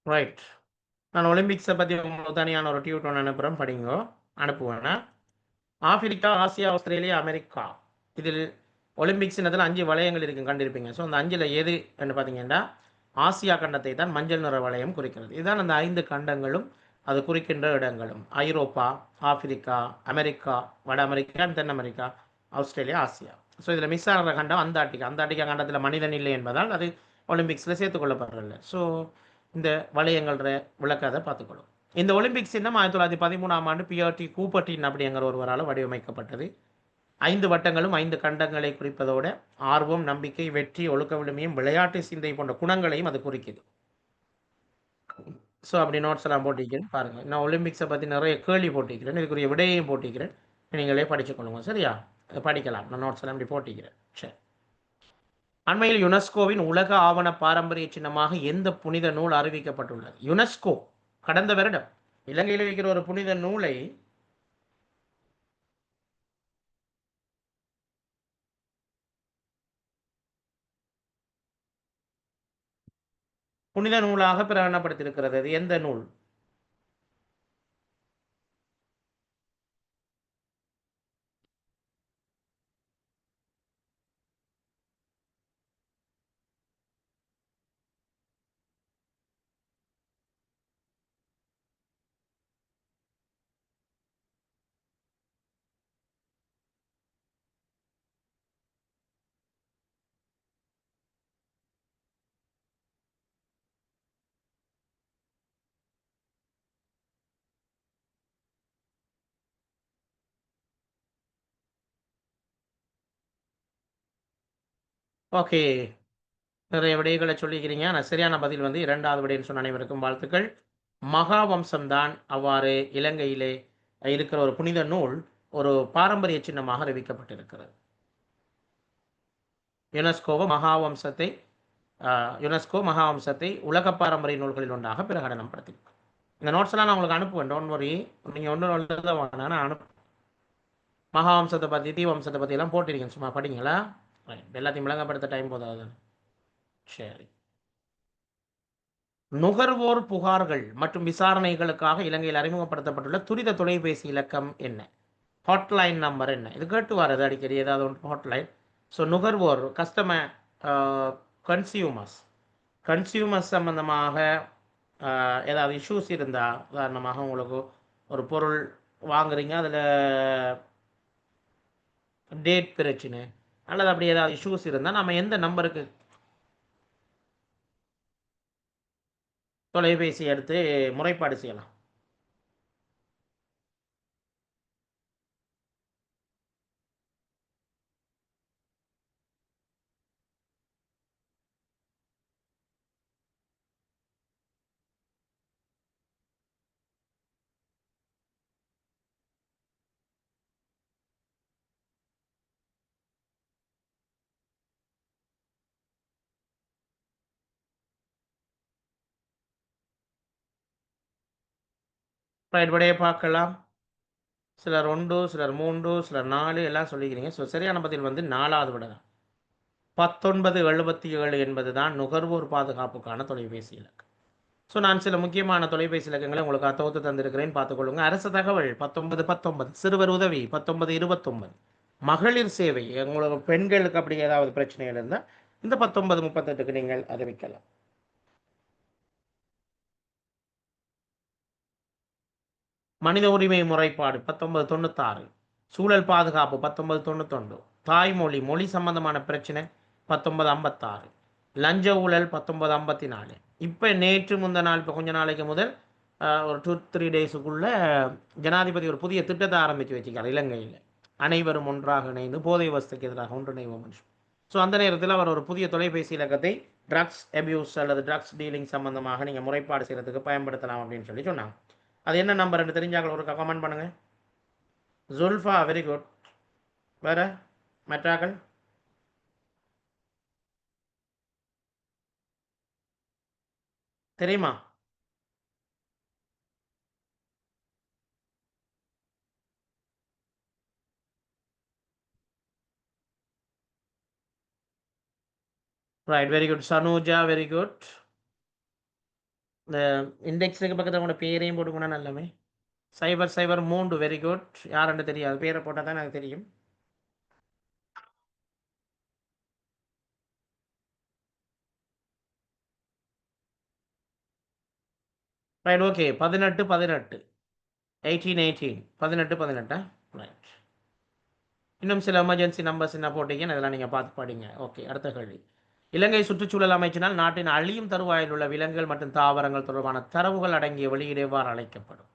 ரைட். நான் ஒலிம்பிக்ஸை பற்றி உங்களுக்கு தனியான ஒரு டியூட் ஒன்று அனுப்புகிறேன், படிங்கோ. அனுப்புவேன்னா ஆப்பிரிக்கா, ஆசியா, ஆஸ்திரேலியா, அமெரிக்கா இதில் ஒலிம்பிக்ஸ் இடத்துல 5 வளையங்கள் இருக்கும் கண்டிருப்பீங்க. ஸோ அந்த 5ல் எது என்று பார்த்தீங்கன்னா ஆசியா கண்டத்தை தான் மஞ்சள் நிற வளையம் குறிக்கிறது. இதுதான் அந்த 5 கண்டங்களும் அது குறிக்கின்ற இடங்களும். ஐரோப்பா, ஆப்பிரிக்கா, அமெரிக்கா, வட அமெரிக்கா, தென் அமெரிக்கா, ஆஸ்திரேலியா, ஆசியா. ஸோ இதில் மிஸ் ஆகிற கண்டம் அந்தார்டிகா. அந்தார்டிகா கண்டத்தில் மனிதன் இல்லை என்பதால் அது ஒலிம்பிக்ஸில் சேர்த்துக்கொள்ளப்படுறதில்ல. ஸோ இந்த வளையங்கள்ற விளக்கத்தை பார்த்துக்கொள்ளும். இந்த ஒலிம்பிக்ஸ் இன்னும் 1913ஆம் ஆண்டு பிஆர்டி கூப்பர்டின் அப்படிங்கிற ஒருவரால் வடிவமைக்கப்பட்டது. 5 வட்டங்களும் 5 கண்டங்களை குறிப்பதோட ஆர்வம், நம்பிக்கை, வெற்றி, ஒழுக்க விழுமியம், விளையாட்டு சிந்தை போன்ற குணங்களையும் அது குறிக்குது. ஸோ அப்படி நோட்ஸ் எல்லாம் போட்டிருக்கிறேன் பாருங்கள். நான் ஒலிம்பிக்ஸை பற்றி நிறைய கேள்வி போட்டிருக்கிறேன், இதுக்குரிய விடையையும் போட்டிருக்கிறேன். நீங்களே படிச்சுக்கொள்ளுங்க சரியா? படிக்கலாம். நான் நோட்ஸ் எல்லாம் இப்படி போட்டிக்கிறேன். சரி. அண்மையில் யுனெஸ்கோவின் உலக ஆவண பாரம்பரிய சின்னமாக எந்த புனித நூல் அறிவிக்கப்பட்டுள்ளது? யுனெஸ்கோ கடந்த வருடம் இலங்கையில் இருக்கிற ஒரு புனித நூலை புனித நூலாக பிரகடனப்படுத்தியிருக்கிறது. அது எந்த நூல்? ஓகே, நிறைய விடைகளை சொல்லிக்கிறீங்க. ஆனால் சரியான பதில் வந்து 2வது விடைன்னு சொன்ன அனைவருக்கும் வாழ்த்துக்கள். மகாவம்சம்தான் அவ்வாறு இலங்கையிலே இருக்கிற ஒரு புனித நூல் ஒரு பாரம்பரிய சின்னமாக அறிவிக்கப்பட்டிருக்கிறது. யுனெஸ்கோ மகாவம்சத்தை உலக பாரம்பரிய நூல்களில் ஒன்றாக பிரகடனம் படுத்தியிருக்கு. இந்த நோட்ஸ் எல்லாம் நான் உங்களுக்கு அனுப்புவேன், டோன்ட் வரி. நீங்கள் ஒன்று எழுத வேணாம், நான் அனுப்பு. மகாவம்சத்தை பற்றி, தீவம்சத்தை பற்றி எல்லாம் போட்டிருக்கேன், சும்மா படிங்களா? எல்லாத்தையும் விளங்கப்படுத்த டைம் போதாது. சரி. நுகர்வோர் புகார்கள் மற்றும் விசாரணைகளுக்காக இலங்கையில் அறிமுகப்படுத்தப்பட்டுள்ள துரித தொலைபேசி இலக்கம் என்ன? ஹாட்லைன் நம்பர் என்ன? இது கேட்டு வரது அடிக்கடி ஏதாவது ஒன்று ஹாட்லைன். ஸோ நுகர்வோர் கஸ்டமர், கன்சியூமர்ஸ் கன்சியூமர்ஸ் சம்பந்தமாக ஏதாவது இஷ்யூஸ் இருந்தால், உதாரணமாக உங்களுக்கு ஒரு பொருள் வாங்குறீங்க, அதில் டேட் பிரச்சனை அல்லது அப்படி ஏதாவது இஷ்யூஸ் இருந்தால் நம்ம எந்த நம்பருக்கு தொலைபேசி எடுத்து முறைப்பாடு செய்யலாம்? ரைட், விடையை பார்க்கலாம். சிலர் 1, சிலர் 3, சிலர் 4 எல்லாம் சொல்லிக்கிறீங்க. ஸோ சரியான பதில் வந்து 4வது விடை தான். 1977 என்பது தான் நுகர்வோர் பாதுகாப்புக்கான தொலைபேசி இலக்கு. ஸோ நான் சில முக்கியமான தொலைபேசி இலக்கங்களை உங்களுக்கு தொகுத்து தந்திருக்கிறேன், பார்த்துக்கொள்ளுங்க. அரசு தகவல் 1919, சிறுவர் உதவி 1929, மகளிர் சேவை உங்களுக்கு பெண்களுக்கு அப்படி ஏதாவது பிரச்சனைகள் இருந்தால் இந்த 1938க்கு நீங்கள் அறிவிக்கலாம். மனித உரிமை முறைப்பாடு 1996, சூழல் பாதுகாப்பு 1991, தாய்மொழி மொழி சம்பந்தமான பிரச்சனை 1956, லஞ்ச ஊழல் 1954. இப்போ நேற்று முந்த நாள், இப்போ கொஞ்ச நாளைக்கு முதல் ஒரு 2-3 டேஸுக்குள்ள ஜனாதிபதி ஒரு புதிய திட்டத்தை ஆரம்பித்து வச்சுக்கார் இலங்கையில். அனைவரும் ஒன்றாக இணைந்து போதை வசதிக்கு எதிராக ஒன்றிணைவோம். ஸோ அந்த நேரத்தில் அவர் ஒரு புதிய தொலைபேசி இலக்கத்தை ட்ரக்ஸ் அபியூஸ் அல்லது ட்ரக்ஸ் டீலிங் சம்பந்தமாக நீங்கள் முறைப்பாடு செய்கிறதுக்கு பயன்படுத்தலாம் அப்படின்னு சொல்லி சொன்னாங்க. அது என்ன நம்பர் தெரிஞ்சாங்க ஒரு கமெண்ட் பண்ணுங்க. Zulfa, very good. வேற மெட்ராக்கள்? தெரியுமா? Right, very good. Sanuja, very good. இந்த இண்டெக்ஸுக்கு பக்கத்தில் உங்களோட பேரையும் போட்டுக்கணும் நல்லமே. 003, வெரி குட். யாருன்னு தெரியாது, பேரை போட்டால் தான் எனக்கு தெரியும். Right, okay. 18 18 18 18 18 18. ரைட். இன்னும் சில எமர்ஜென்சி நம்பர்ஸ் என்ன போட்டீங்க, அதெல்லாம் நீங்க பார்த்து படிங்க. ஓகே, அடுத்த கேள்வி. இலங்கை சுற்றுச்சூழல் அமைச்சினால் நாட்டின் அழியும் தருவாயில் உள்ள விலங்குகள் மற்றும் தாவரங்கள் தொடர்பான தரவுகள் அடங்கிய வெளியீடு எவ்வாறு அழைக்கப்படும்?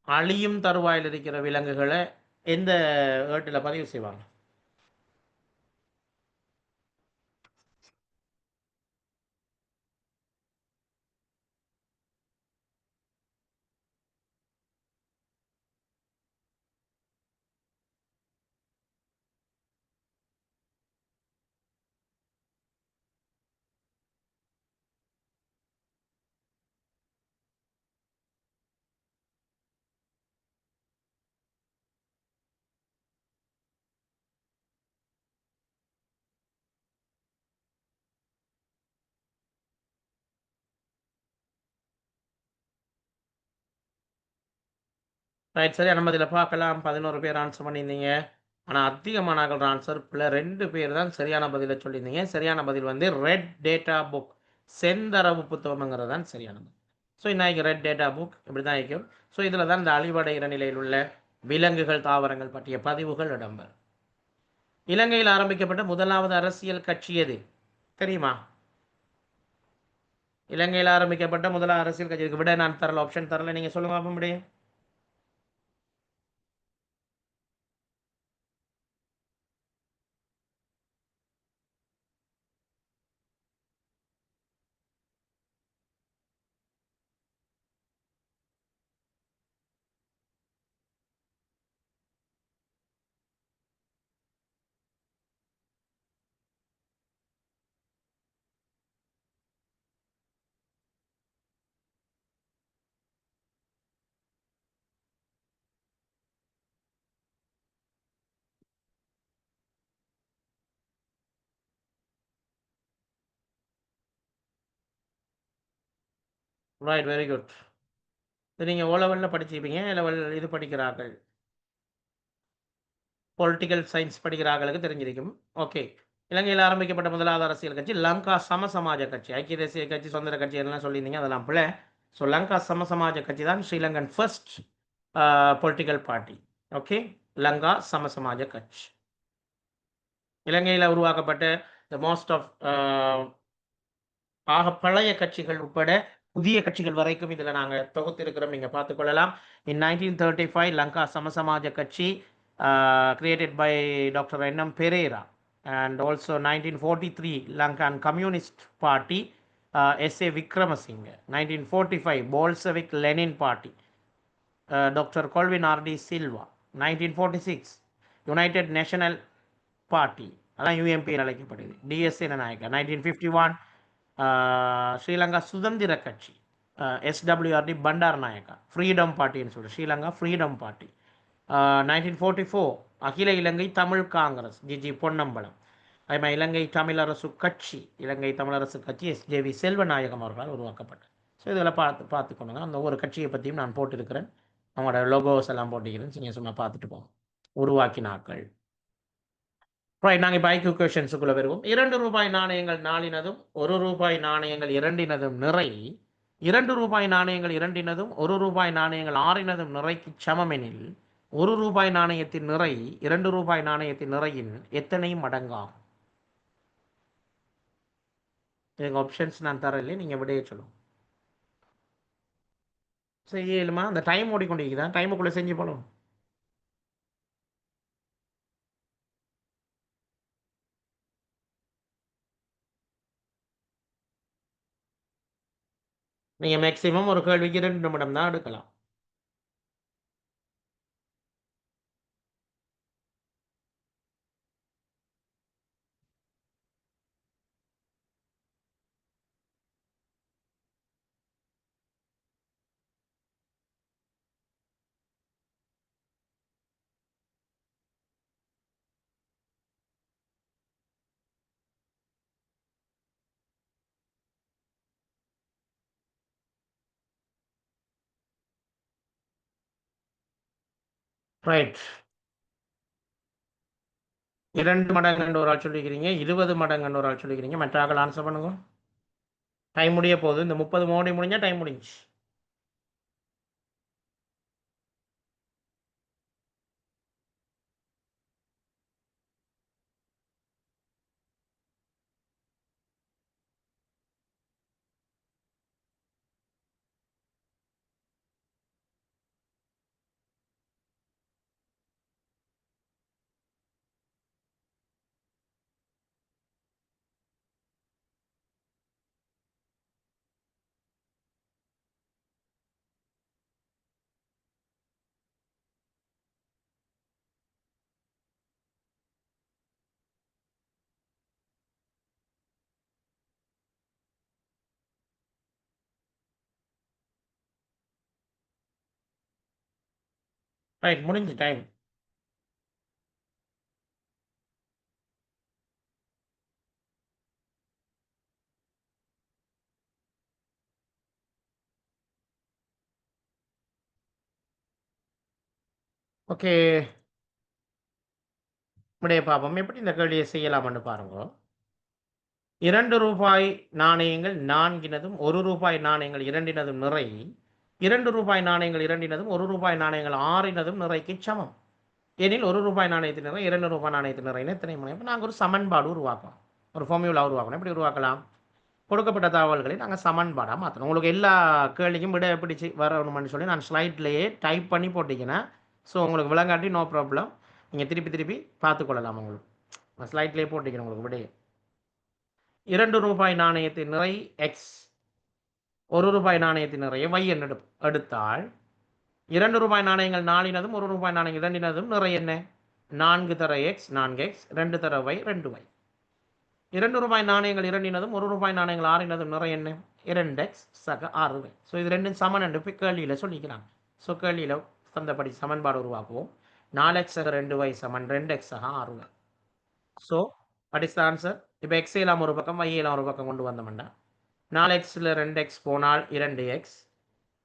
அழியும் தருவாயில் இருக்கிற விலங்குகளை எந்த ஏட்டில் பதிவு செய்வாங்க? ரைட், சரியா. நம்ம இதில் பார்க்கலாம் 11 பேர் ஆன்சர் பண்ணியிருந்தீங்க. ஆனால் அதிகமானார்கள் ஆன்சர் பிள்ளை 2 பேர் தான் சரியான பதிலை சொல்லியிருந்தீங்க. சரியான பதில் வந்து ரெட் டேட்டா புக், செந்தரவு புத்தகம்ங்கிறது தான் சரியான பதில். ஸோ இன்னைக்கு ரெட் டேட்டா புக் இப்படி தான் இருக்கும். ஸோ இதில் தான் இந்த அழிவடைகிற நிலையில் உள்ள விலங்குகள் தாவரங்கள் பற்றிய பதிவுகள் இடம்பெறும். இலங்கையில் ஆரம்பிக்கப்பட்ட முதலாவது அரசியல் கட்சி எது தெரியுமா? இலங்கையில் ஆரம்பிக்கப்பட்ட முதலாவது அரசியல் கட்சிக்கு விட நான் தரல, ஆப்ஷன் தரல, நீங்க சொல்லுங்க அப்ப முடியும். Right, very good. நீங்க ஓ லெவலில் படிச்சிருப்பீங்க, லெவல் இது படிக்கிறார்கள், பொலிட்டிக்கல் சயின்ஸ் படிக்கிறார்களுக்கு தெரிஞ்சிருக்கும். ஓகே. இலங்கையில் ஆரம்பிக்கப்பட்ட முதலாவது அரசியல் கட்சி லங்கா சமசமாஜ கட்சி. ஐக்கிய தேசிய கட்சி, சுதந்திர கட்சி எல்லாம் சொல்லியிருந்தீங்க, அதெல்லாம் பிள்ளை. ஸோ லங்கா சமசமாஜ கட்சி தான் Sri Lankan first political party. Okay, Lanka Samasamaja கட்சி. இலங்கையில் உருவாக்கப்பட்ட த மோஸ்ட் ஆஃப் ஆக பழைய கட்சிகள் உட்பட புதிய கட்சிகள் வரைக்கும் இதில் நாங்கள் தொகுத்திருக்கிறோம், நீங்கள் பார்த்துக்கொள்ளலாம். இன் 1935 லங்கா சமசமாஜ கட்சி created by doctor NM Perera, and also 1943 Lankan communist party SA Wickremasinghe, 1945 Bolshevik Lenin party doctor Colvin RD Silva, 1946 united national party, அதான் யூஎம்பி அழைக்கப்படுது, டிஎஸ்ஏ நாயக்கா, 1951 ஸ்ரீலங்கா சுதந்திர கட்சி எஸ்டபிள்யூஆர்டி பண்டார் நாயக்கா, ஃப்ரீடம் பார்ட்டின்னு சொல்லிட்டு ஸ்ரீலங்கா ஃப்ரீடம் பார்ட்டி, 1944 அகில இலங்கை தமிழ் காங்கிரஸ் ஜிஜி பொன்னம்பலம், அதுமாதிரி இலங்கை தமிழரசு கட்சி, இலங்கை தமிழரசு கட்சி எஸ்ஜேவி செல்வநாயகம் அவர்களால் உருவாக்கப்பட்டது. ஸோ இதில் பார்த்துக்கணுங்க. அந்த ஒவ்வொரு கட்சியை பற்றியும் நான் போட்டிருக்கிறேன், அவங்களோட லோகோஸ் எல்லாம் போட்டிருக்கிறேன், நீங்கள் சும்மா பார்த்துட்டு போங்க. உருவாக்கினாக்கள். ரைட், நாங்கள் இப்போ ஐக்யூ கொஷன்ஸுக்குள்ளே வருவோம். 2 ரூபாய் நாணயங்கள் நாலினதும் 1 ரூபாய் நாணயங்கள் இரண்டினதும் நிறை 2 ரூபாய் நாணயங்கள் இரண்டினதும் 1 ரூபாய் நாணயங்கள் ஆறினதும் நிறைக்கு சமம் எனில் 1 ரூபாய் நாணயத்தின் நிறை 2 ரூபாய் நாணயத்தின் நிறையின் எத்தனை மடங்காகும்? எனக்கு ஆப்ஷன்ஸ் நான் தரல, நீங்கள் விடையே சொல்லுங்க. செய்யலுமா? அந்த டைம் ஓடிக்கொண்டிருக்குதா? டைமுக்குள்ளே செஞ்சு போகணும். நீங்கள் மேக்ஸிமம் ஒரு கேள்விக்கு 2 நிமிடம் தான் எடுக்கலாம். ரைட், 2 மடங்குன்னு ஒரு ஆள் சொல்லிக்கிறீங்க, 20 மடங்குன்னு ஒரு ஆள் சொல்லிக்கிறீங்க. மற்ற ஆக்கள் ஆன்சர் பண்ணுங்க. டைம் முடிய போகுது. இந்த 30 மறுபடியும் முடிஞ்சா டைம் முடிஞ்சுச்சு. ரைட் முடிஞ்சு டைம். ஓகே. விடைய பார்ப்போம். எப்படி இந்த கேள்வியை செய்யலாம்னு பாருங்க. ₹2 நாணயங்கள் 4னதும் ₹1 நாணயங்கள் 2னதும் நிறை ₹2 நாணயங்கள் 2னதும் ₹1 நாணயங்கள் 6னதும் நிறைக்குச் சமம். எனில் ₹1 நாணயத்தின் நிறை ₹2 நாணயத்தின் நிறைன்னு எத்தனை முறை? அப்ப நாங்க ஒரு சமன்பாடு உருவாக்குவோம். ஒரு ஃபார்முலா உருவாக்கணும். எப்படி உருவாக்கலாம்? கொடுக்கப்பட்ட தகவல்களை நாங்க சமன்பாடா மாத்தணும். உங்களுக்கு எல்லா கேள்விக்கும் விடை எப்படி வரணும்னு சொல்லி நான் ஸ்லைட்லயே டைப் பண்ணி போட்டீங்கன்னா, ஸோ உங்களுக்கு விளங்காட்டி நோ ப்ராப்ளம். நீங்க திருப்பி திருப்பி பார்த்துக்கொள்ளலாம் உங்களுக்கு. நான் ஸ்லைட்லயே போட்டிக்கிறேன் உங்களுக்கு விடைய. ₹2 நாணயத்தின் நிறை எக்ஸ், ₹1 நாணயத்தின் நிறைய y என்று எடுத்தால், ₹2 நாணயங்கள் 4னதும் ₹1 நாணயங்கள் 2னதும் நிறை என்ன? 4 தர எக்ஸ் 4x, 2 தர y 2y. ₹2 நாணயங்கள் 2னதும் ₹1 நாணயங்கள் 6னதும் நிறை என்ன? 2x சக 6y. ஸோ இது ரெண்டும் சமன் என்று போய் கேள்வியில் சொல்லிக்கிறாங்க. ஸோ கேள்வியில் தந்தபடி சமன்பாடு உருவாக்குவோம். 4x சக 2y சமன் 2x சக 6y. So what is the answer? இப்போ எக்ஸ் எல்லாம் ஒரு பக்கம், y எல்லாம் ஒரு பக்கம் கொண்டு வந்தோம்னா 4xல 2x போனால் 2x,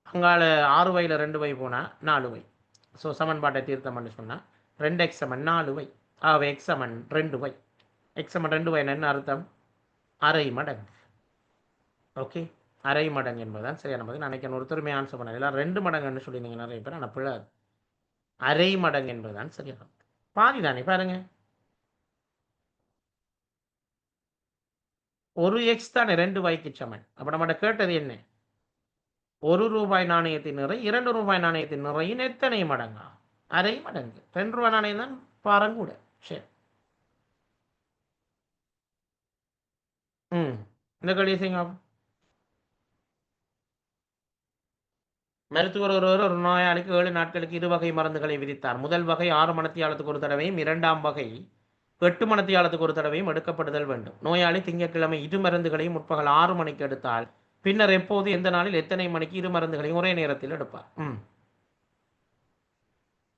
அங்கால 6yல 2y போனால் 4y. ஸோ சமன்பாட்டை தீர்த்தம்னு சொன்னால் 2x சமன் 4y. ஆகவே x சமன் 2y. x சமன் 2y என்ன அர்த்தம்? அரை மடங்கு. ஓகே, அரை மடங்கு என்பதுதான் சரியான பதில். நான் நினைக்கிறேன் ஒருத்தருமே ஆன்சர் பண்ணல. எல்லாம் 2 மடங்குன்னு சொல்லியிருந்தீங்க நிறைய பேர். ஆனால் பிழை. அரை மடங்கு என்பதுதான் சரியான பதில். பாதி தானே பாருங்க. ஒரு எக்ஸ் தானே 2yக்கு சமன். அப்போ நம்மகிட்ட கேட்டது என்ன? ₹1 நாணயத்தின் நிறை ₹2 நாணயத்தின் நிறையின் எத்தனை மடங்கா? அரை மடங்கு. ₹2 நாணயம் தான் பாரம் கூட. சரி. ம். இந்த கேள்வியை செய்யுங்க. மருத்துவர் ஒருவர் ஒரு நோயாளிக்கு 7 நாட்களுக்கு 2 வகை மருந்துகளை விதித்தார். முதல் வகை 6 மணித்தியாலத்துக்கு ஒரு தடவையும், 2ஆம் வகை 8 மணித்தியாலத்துக்கு ஒரு தடவையும் எடுக்கப்படுதல் வேண்டும். நோயாளி திங்கட்கிழமை 2 மருந்துகளையும் முற்பகல் 6 மணிக்கு எடுத்தால், பின்னர் எப்போது எந்த நாளில் எத்தனை மணிக்கு 2 மருந்துகளையும் ஒரே நேரத்தில் எடுப்பார்?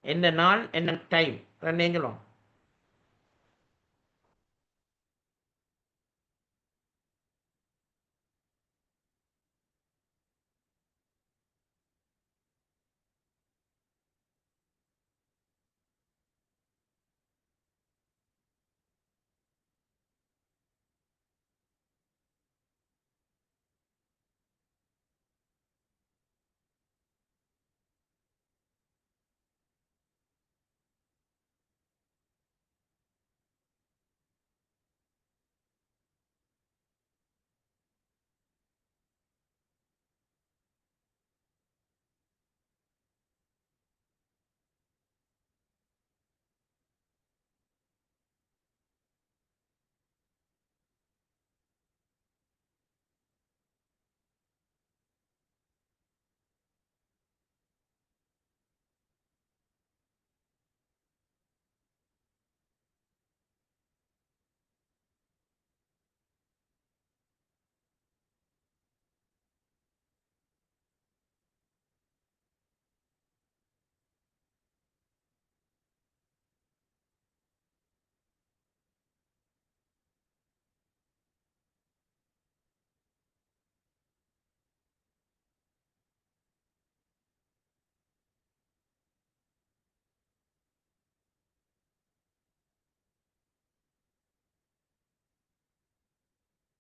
என்ன நாள் என்ன டைம் ரெண்டையும் சொல்லுவோம்.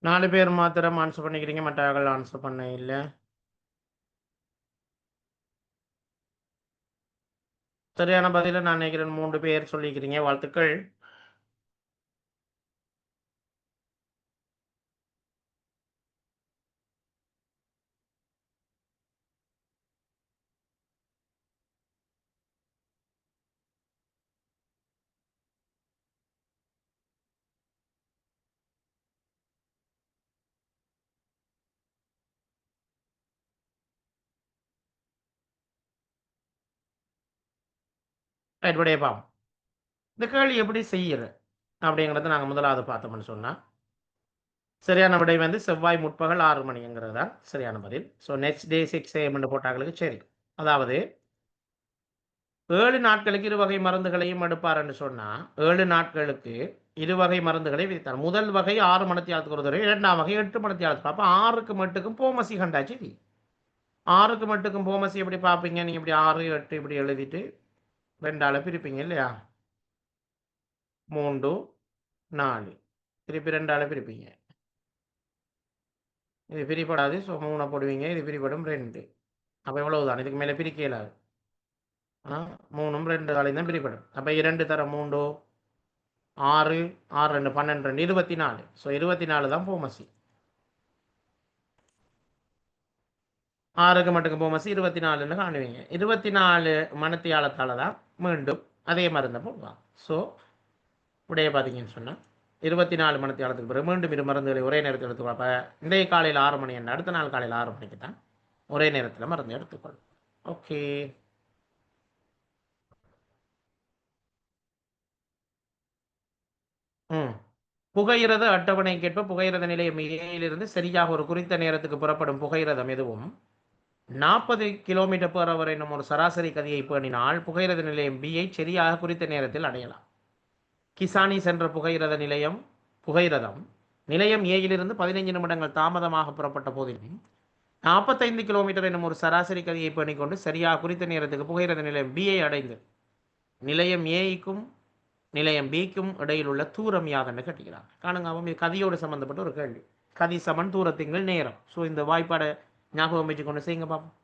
4 பேர் மாத்திரம் ஆன்சர் பண்ணிக்கிறீங்க, மற்றவர்கள் ஆன்சர் பண்ண இல்ல. சரியான பதில நான் நினைக்கிறேன் 3 பேர் சொல்லிக்கிறீங்க. வாழ்த்துக்கள். ரைட், விடைய பாப்போம். இந்த கேள்வி எப்படி செய்யுற அப்படிங்கிறத நாங்க முதலாவது பார்த்தோம்னு சொன்னா, சரியான விடை வந்து செவ்வாய் முற்பகல் 6 மணிங்கிறது தான் சரியான பதில். ஸோ நெக்ஸ்ட் டே 6 AM போட்டாங்களுக்கு சரி. அதாவது 7 நாட்களுக்கு 2 வகை மருந்துகளையும் எடுப்பார்ன்னு சொன்னா, 7 நாட்களுக்கு 2 வகை மருந்துகளை விதித்தார். முதல் வகை 6 மணித்தியாலத்துக்கு ஒரு தடவை, 2ஆம் வகை 8 மணித்தியாலத்துக்கு. அப்ப 6க்கு மட்டுக்கும் போமசி கண்டாச்சு வி. 6க்கு மட்டுக்கும் போமசி எப்படி பார்ப்பீங்க? நீங்க இப்படி 6, 8 இப்படி எழுதிட்டு 2ஆல பிரிப்பீங்க இல்லையா? 3, 4 திருப்பி 2ஆல பிரிப்பீங்க. இது பிரிபடாது. ஸோ 3 போடுவீங்க. இது பிரிபடும் 2. அப்ப இவ்வளவுதான். இதுக்கு மேல பிரிக்க இயலாது. 3ம் 2 ஆலையும் தான் பிரிபடும். அப்ப 2 தர 3, 6, 6 2 12 2 24. ஸோ 24 தான் போமசி. 6க்கு மட்டுக்கு போமசி 24ன்னு காணுவீங்க. 24 மணித்தியாலத்தால தான் மீண்டும் அதே மருந்தை போடுவாங்க. ஸோ உடைய பார்த்தீங்கன்னு சொன்னா 24 மணித்தியாலத்துக்கு பிறகு மீண்டும் 2 மருந்துகளை ஒரே நேரத்தில் எடுத்துக்கொள்ள. அப்ப இன்றைய காலையில் 6 மணி என்ன, அடுத்த நாள் காலையில் 6 மணிக்கு தான் ஒரே நேரத்தில் மருந்து எடுத்துக்கொள்ளும். ஓகே. ம். புகையிரத அட்டவணைக்கேற்ப புகையிரத நிலையம் ஏயிலிருந்து சரியாக ஒரு குறித்த நேரத்துக்கு புறப்படும் புகையிரதம் எதுவும் 40 km/h என்னும் ஒரு சராசரி கதியை பேணினால் புகையிரத நிலையம் பியை சரியாக குறித்த நேரத்தில் அடையலாம். கிசானி சென்ற புகையிரதம் நிலையம் ஏயிலிருந்து 15 நிமிடங்கள் தாமதமாக புறப்பட்ட போதிலும் 45 கிலோமீட்டர் என்னும் ஒரு சராசரி கதியை பேணிக்கொண்டு சரியாக குறித்த நேரத்துக்கு புகையிரத நிலையம் பியை அடைந்து நிலையம் ஏக்கும் நிலையம் பிக்கும் இடையில் உள்ள தூரம் யாதென்று கேட்டுக்கிறாங்க. காணுங்க, அவங்க கதியோடு சம்பந்தப்பட்ட ஒரு கேள்வி. கதி சமன் தூரத்திங்கள் நேரம். ஸோ இந்த வாய்ப்பாடை ஞாபகம் வச்சு கொண்டு செய்யுங்க பார்ப்போம்.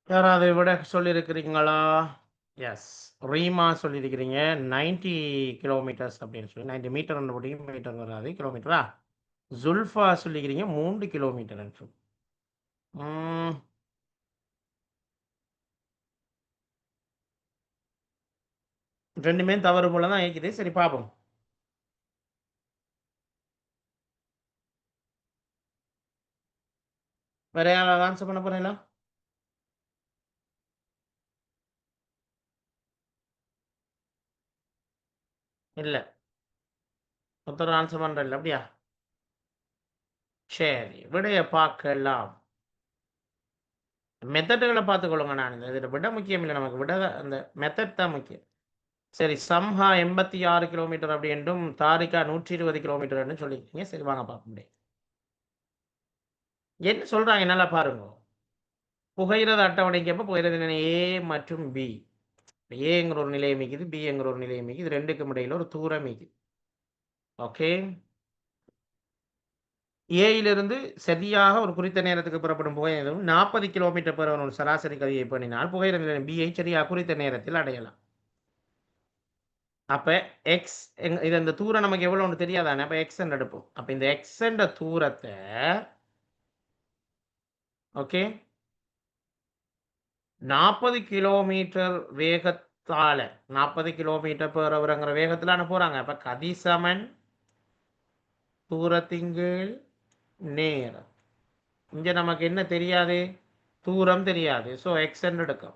யாராவது விட சொல்லியிருக்கிறீங்களா? எஸ், ரீமா சொல்லியிருக்கிறீங்க 90 கிலோமீட்டர்ஸ் அப்படின்னு சொல்லி. 90 மீட்டர் முடியும், மீட்டர் வராது, கிலோமீட்டரா? ஜுல்ஃபா சொல்லிக்கிறீங்க 3 கிலோமீட்டர். ம், ரெண்டுமே தவறு போல தான் இருக்குது. சரி பார்ப்போம். வேற யாராவது ஆன்சர் பண்ண போறீங்களா? இல்லை, ஒருத்தர் ஆன்சர் பண்ணுறதில்ல அப்படியா? சரி, விடைய பார்க்கலாம். மெத்தடுகளை பார்த்துக்கொள்ளுங்க. நான் இதில் விட முக்கியம் இல்லை, நமக்கு விட அந்த மெத்தட் தான் முக்கியம். சரி, சம்ஹா 86 கிலோமீட்டர் அப்படி என்றும் தாரிகா 120 கிலோமீட்டர் சொல்லியிருக்கீங்க. சரி, வாங்க பார்க்க முடியும் என்ன சொல்றாங்க, நல்லா பாருங்க. புகையிரத அட்டவணைக்கப்ப புகையிரத நிலை ஏ மற்றும் பி. ஏங்கிற ஒரு நிலையை மிக்குது, பிங்கிற ஒரு நிலையை மிக்குது. இது ரெண்டுக்கும் இடையில ஒரு தூரம் மிக்குது. ஓகே, ஏயிலிருந்து சரியாக ஒரு குறித்த நேரத்துக்கு புறப்படும் புகையிரதம் 40 கிலோமீட்டர் பெற ஒரு சராசரி கதியை பண்ணினால் புகையிரத நிலை பியை சரியாக குறித்த நேரத்தில் அடையலாம். அப்ப எக்ஸ் இது அந்த தூரம் நமக்கு எவ்வளோன்னு தெரியாதானே. அப்ப எக்ஸ் எடுப்போம். அப்ப இந்த எக்ஸ் என்ற தூரத்தை ஓகே 40 கிலோமீட்டர் வேகத்தால 40 கிலோமீட்டர் பெர் ஹவர்ங்கிற வேகத்தில் போறாங்க. அப்ப கதிசமன் தூரத்தின்கீழ் நேரம். இங்க நமக்கு என்ன தெரியாது, தூரம் தெரியாது. ஸோ எக்ஸ் எடுக்கும்.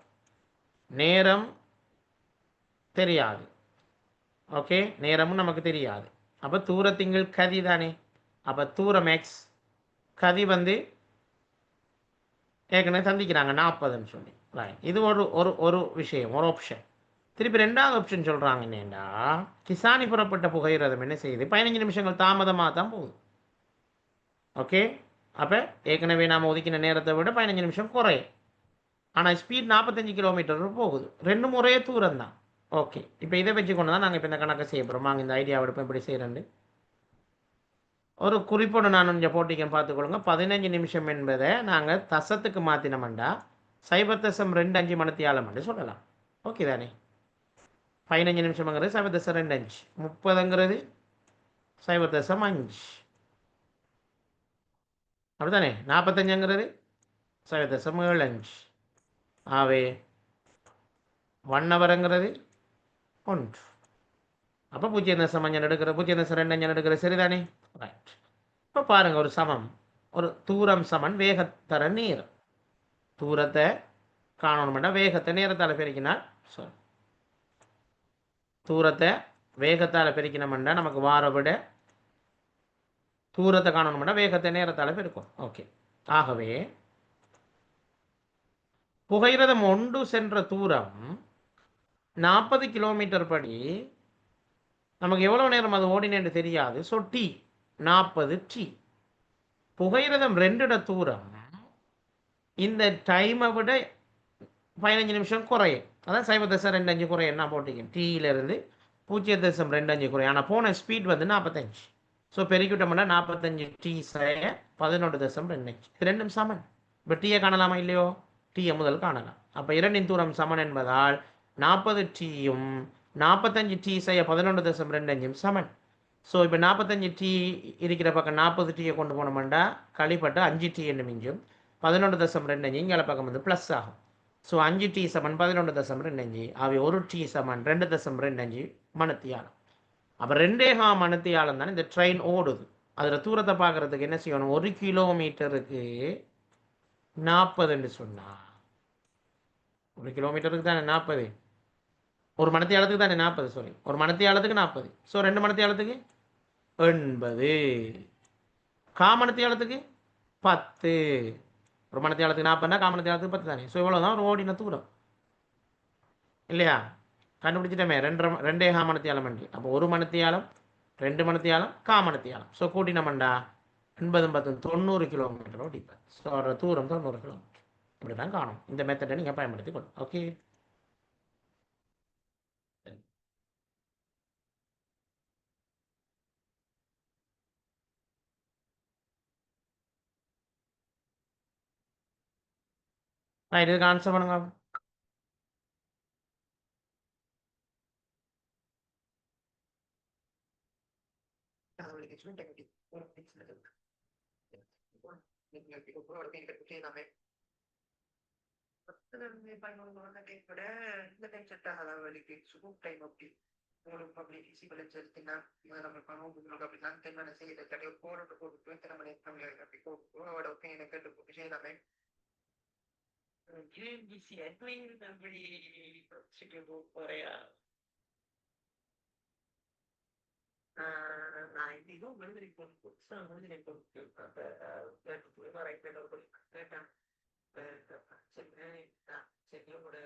நேரம் தெரியாது. ஓகே, நேரமும் நமக்கு தெரியாது. அப்ப தூரத்தின்கீழ் கதி தானே. அப்ப தூரம் எக்ஸ், கதி ஏற்கனவே சந்திக்கிறாங்க 40ன்னு சொல்லி. இது ஒரு ஒரு ஒரு விஷயம், ஒரு ஆப்ஷன். திருப்பி ரெண்டாவது ஆப்ஷன் சொல்றாங்க என்னண்டா, கிசானி புறப்பட்ட புகையிரதம் என்ன செய்யுது, 15 நிமிஷங்கள் தாமதமாக தான் போகுது. ஓகே, அப்போ ஏற்கனவே நாம் ஒதுக்கின நேரத்தை விட 15 நிமிஷம் குறையும். ஆனால் ஸ்பீட் 45 கிலோமீட்டர் போகுது. ரெண்டும் ஒரே தூரம் தான். ஓகே, இப்போ இதை வச்சு கொண்டு தான் நாங்கள் இப்போ இந்த கணக்கை செய்ய போகிறோம். வாங்க இந்த ஐடியா எடுப்போம் எப்படி செய்கிறேன்னு. ஒரு குறிப்போடு நான் கொஞ்சம் போட்டிக்க பார்த்துக்கொள்ளுங்க. 15 நிமிஷம் என்பதை நாங்கள் தசத்துக்கு மாற்றினோம்டா 0.25 மணித்தியாலம் என்று சொல்லலாம். ஓகே தானே. 15 நிமிஷம்ங்கிறது 0.25, 30ங்கிறது 0.5, அப்படித்தானே. 45ங்கிறது 0.75. ஆவே 1 ஹவருங்கிறது 1. அப்போ 0.5 எடுக்கிற 0.25 எடுக்கிற சரிதானே. ரைட். இப்போ பாருங்க, ஒரு சமம், ஒரு தூரம் சமன் வேகத்தர நேரம். தூரத்தை காணணும்னா வேகத்தை நேரத்தால் பெருக்கினால் சாரி தூரத்தை வேகத்தால் பெருக்கினோம்னா நமக்கு வார விட தூரத்தை காணணும்னா வேகத்தை நேரத்தால் பெருக்கும். ஓகே, ஆகவே புகையிரதம் ஒன்று சென்ற தூரம் 40 கிலோமீட்டர் படி நமக்கு எவ்வளவு நேரம் அது ஓடினேன்னு தெரியாது. So D 40 D. புகையிரதம் 2 தூரம் இந்த டைமை விட 15 நிமிஷம் குறையும். அதான் 0.25 குறையும். என்ன போட்டிங்க, டீயிலிருந்து 0.25 குறையும். ஆனால் போன ஸ்பீட் 45. So பெருக்கிவிட்டோம்னா 45 D 11.25. இது ரெண்டும் சமன். இப்போ டீயை காணலாமா இல்லையோ, டீயை முதல் காணலாம். அப்போ இரண்டின் தூரம் சமன் என்பதால் 40 டீயும் 45 டி 11.25 சமன். ஸோ இப்போ 45 டி இருக்கிற பக்கம் 40 டீயை கொண்டு போனோம்னா கழிப்பட்டு 5 டி என்று மிஞ்சும். 11.25 இங்கே பக்கம் ப்ளஸ் ஆகும். ஸோ 5 டி சமன் 11.25. அவை ஒரு டி சமன் 2.25 மணித்தியாலம். அப்போ 2.5 மணித்தியாலம் தானே இந்த ட்ரெயின் ஓடுது. அதில் தூரத்தை பார்க்குறதுக்கு என்ன செய்யணும், 1 கிலோமீட்டருக்கு 40 சொன்னா 1 கிலோமீட்டருக்கு தானே 40, ஒரு மணித்தியாலத்துக்கு தானே 40, சாரி ஒரு மணித்தியாலத்துக்கு 40. ஸோ 2 மணித்தியாலத்துக்கு 80, காமணித்தியாலத்துக்கு 10. ஒரு மணித்தியாலத்துக்கு 40னா காமணித்தியாலத்துக்கு 10 தானே. ஸோ இவ்வளோதான் ஒரு ஓடின தூரம் இல்லையா. கண்டுபிடிச்சிட்டமே 2.5 மணித்தியாலம் என்று. அப்போ 1 மணித்தியாலம் 2 மணித்தியாலம் காமணித்தியாலம். ஸோ கூட்டினமண்டா 80 10 90 கிலோமீட்டர் ஓடிப்பேன். ஸோ தூரம் 90 கிலோமீட்டர். இப்படி தான் காணும். இந்த மெத்தடை நீங்கள் பயன்படுத்தி கொள்ளும். ஓகே, நான் இதுக்கு ஆன்சர் பண்ணுங்க. நான் இதுவும் விழுந்திருக்கேன் புதுசாக விழுந்திருக்கேன் கேட்டேன் சரி உங்களோட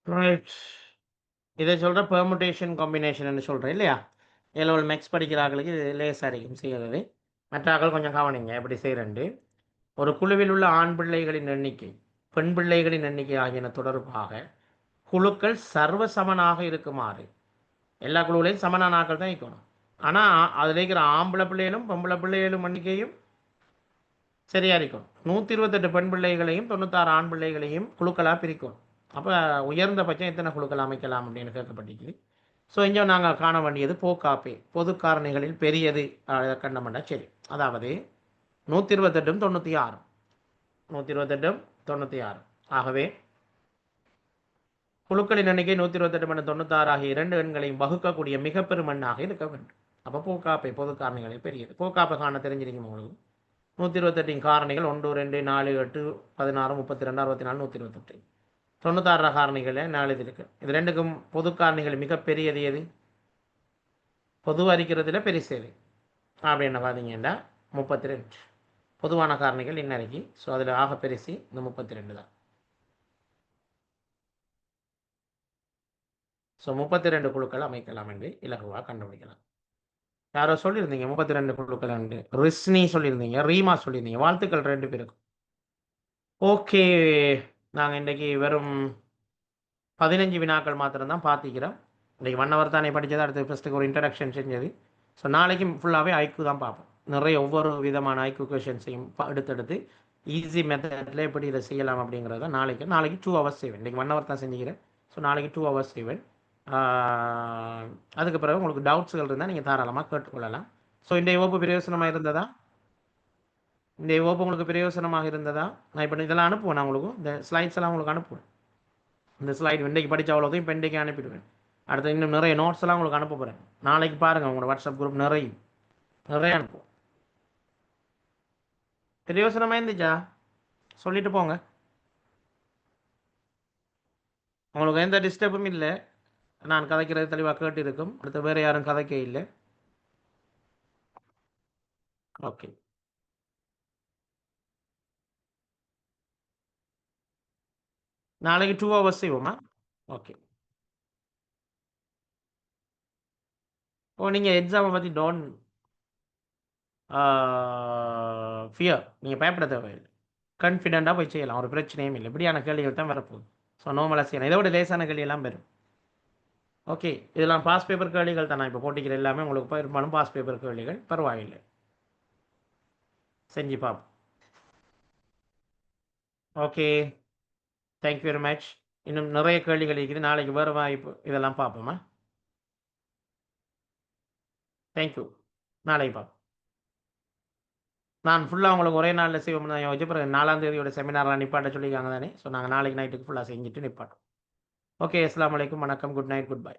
ரைட். இதை சொல்கிற பெர்முடேஷன் காம்பினேஷன் சொல்கிறேன் இல்லையா? ஏலோல் மேக்ஸ் படிக்கிறார்களுக்கு இது லேசாக இருக்கும் செய்கிறது. மற்றாக்கள் கொஞ்சம் கவனிங்க எப்படி செய்கிறேன்ட்டு. ஒரு குழுவில் உள்ள ஆண் பிள்ளைகளின் எண்ணிக்கை பெண் பிள்ளைகளின் எண்ணிக்கை ஆகியன தொடர்பாக குழுக்கள் சர்வசமனாக இருக்குமாறு எல்லா குழுவிலையும் சமனான ஆக்கள் தான் இருக்கணும். ஆனால் அதில் இருக்கிற ஆம்பளை பிள்ளைகளும் பொம்பளை பிள்ளைகளும் எண்ணிக்கையும் சரியாக இருக்கும். 128 பெண் பிள்ளைகளையும் 96 ஆண் பிள்ளைகளையும் குழுக்களாக பிரிக்கும். அப்போ உயர்ந்தபட்சம் எத்தனை குழுக்கள் அமைக்கலாம் அப்படின்னு கேட்கப்பட்டிருக்குது. ஸோ இங்கே நாங்கள் காண வேண்டியது போக்காப்பே பொது காரணிகளில் பெரியது கண்டமண்டா சரி. அதாவது 128 96 128 96. ஆகவே குழுக்களின் எண்ணிக்கை 128 மற்றும் 96 ஆகிய 2 எண்களையும் வகுக்கக்கூடிய மிக பெரும் எண்ணாக இருக்க வேண்டும். அப்போ போக்காப்பை பொது காரணிகளில் பெரியது. போக்காப்பை காண தெரிஞ்சிருக்கீங்க உங்களுக்கு. 128 காரணிகள் 1 2 4 8 16 32 64 128. 96 காரணிகளில் 4 இது இருக்குது. இது ரெண்டுக்கும் பொது காரணிகள் மிக பெரியது எது? பொது அறிக்கிறதுல பெருசு அப்படின்னு பார்த்தீங்கன்னா 32 பொதுவான காரணிகள் இன்னைக்கு. ஸோ அதில் ஆக பெருசு இந்த 32 தான். ஸோ 32 குழுக்கள் அமைக்கலாம் என்று இலகுவாக கண்டுபிடிக்கலாம். யாரோ சொல்லியிருந்தீங்க 32 குழுக்கள் என்று. ரிஸ்னி சொல்லியிருந்தீங்க, ரீமா சொல்லியிருந்தீங்க. வாழ்த்துக்கள் 2 பேருக்கும். ஓகே, நாங்கள் இன்றைக்கி வெறும் 15 வினாக்கள் மாத்திரம்தான் பார்த்துக்கிறோம். இன்றைக்கி 1 hour தானே படித்தது. அடுத்து ஃபஸ்ட்டுக்கு ஒரு இன்ட்ரடக்ஷன் செஞ்சது. ஸோ நாளைக்கு ஃபுல்லாகவே ஐக்கு தான் பார்ப்போம். நிறைய ஒவ்வொரு விதமான ஐக்கு கொஷின்ஸையும் எடுத்து ஈஸி மெத்தடில் எப்படி இதை செய்யலாம் அப்படிங்கிறத நாளைக்கு 2 hours செய்வேன். இன்றைக்கி 1 hour தான் செஞ்சுக்கிறேன். ஸோ நாளைக்கு 2 hours செய்வேன். அதுக்கு பிறகு உங்களுக்கு டவுட்ஸுகள் இருந்தால் நீங்கள் தாராளமாக கேட்டுக்கொள்ளலாம். ஸோ இன்றைய வகுப்பு பிரயோசனமாக இருந்ததா? இந்த வகுப்பு உங்களுக்கு பிரயோசனமாக இருந்ததா? நான் இப்போ இதெல்லாம் அனுப்புவேன். நான் உங்களுக்கு இந்த ஸ்லைட்ஸ் எல்லாம் உங்களுக்கு அனுப்புவேன். இந்த ஸ்லைட் இன்றைக்கு படித்த அவ்வளோதையும் இப்போ இன்றைக்கு அனுப்பிடுவேன். அடுத்து இன்னும் நிறைய நோட்ஸ் எல்லாம் உங்களுக்கு அனுப்ப போகிறேன். நாளைக்கு பாருங்கள், உங்களோட வாட்ஸ்அப் குரூப் நிறைய அனுப்புவோம். பிரயோசனமாக இருந்துச்சா சொல்லிட்டு போங்க. உங்களுக்கு எந்த டிஸ்டர்பும் இல்லை. நான் கதைக்கிறது தெளிவாக கேட்டு இருக்கும். அடுத்து வேறு யாரும் கதைக்க இல்லை. ஓகே, நாளைக்கு 2 hours செய்வோமா? ஓகே. நீங்கள் எக்ஸாமை பற்றி டோன்ட் ஃபியர், நீங்கள் பயப்பட தேவையில்லை. கான்ஃபிடென்ட்டாக போய் செய்யலாம். ஒரு பிரச்சனையும் இல்லை. இப்படியான கேள்விகள் தான் வரப்போகுது. ஸோ நார்மலாக செய்யலாம். இதோட லேசான கேள்வியெல்லாம் வரும். ஓகே, இதெல்லாம் பாஸ் பேப்பர் கேள்விகள் தான். நான் இப்போ போட்டிக்கிற எல்லாமே உங்களுக்கு பெரும்பாலும் பாஸ் பேப்பர் கேள்விகள். பரவாயில்லை, செஞ்சு பார்ப்போம். Okay, thank you very much. இன்னும் நிறைய கேள்விகள் இருக்குது. நாளைக்கு வேறு வாய்ப்பு இதெல்லாம் பார்ப்போமா? தேங்க்யூ. நாளைக்கு பார்ப்போம். நான் ஃபுல்லாக உங்களுக்கு ஒரே நாளில் செய்வோம் தான் யோசிச்சு. அப்புறம் 4ஆம் தேதியோட செமினார்லாம் நிப்பாட்ட சொல்லியிருக்காங்க தானே. ஸோ நாங்கள் நாளைக்கு நைட்டுக்கு ஃபுல்லாக செஞ்சுட்டு நிப்பாட்டோம். ஓகே, அஸ்ஸலாமு அலைக்கும், வணக்கம், குட் நைட், குட் பை.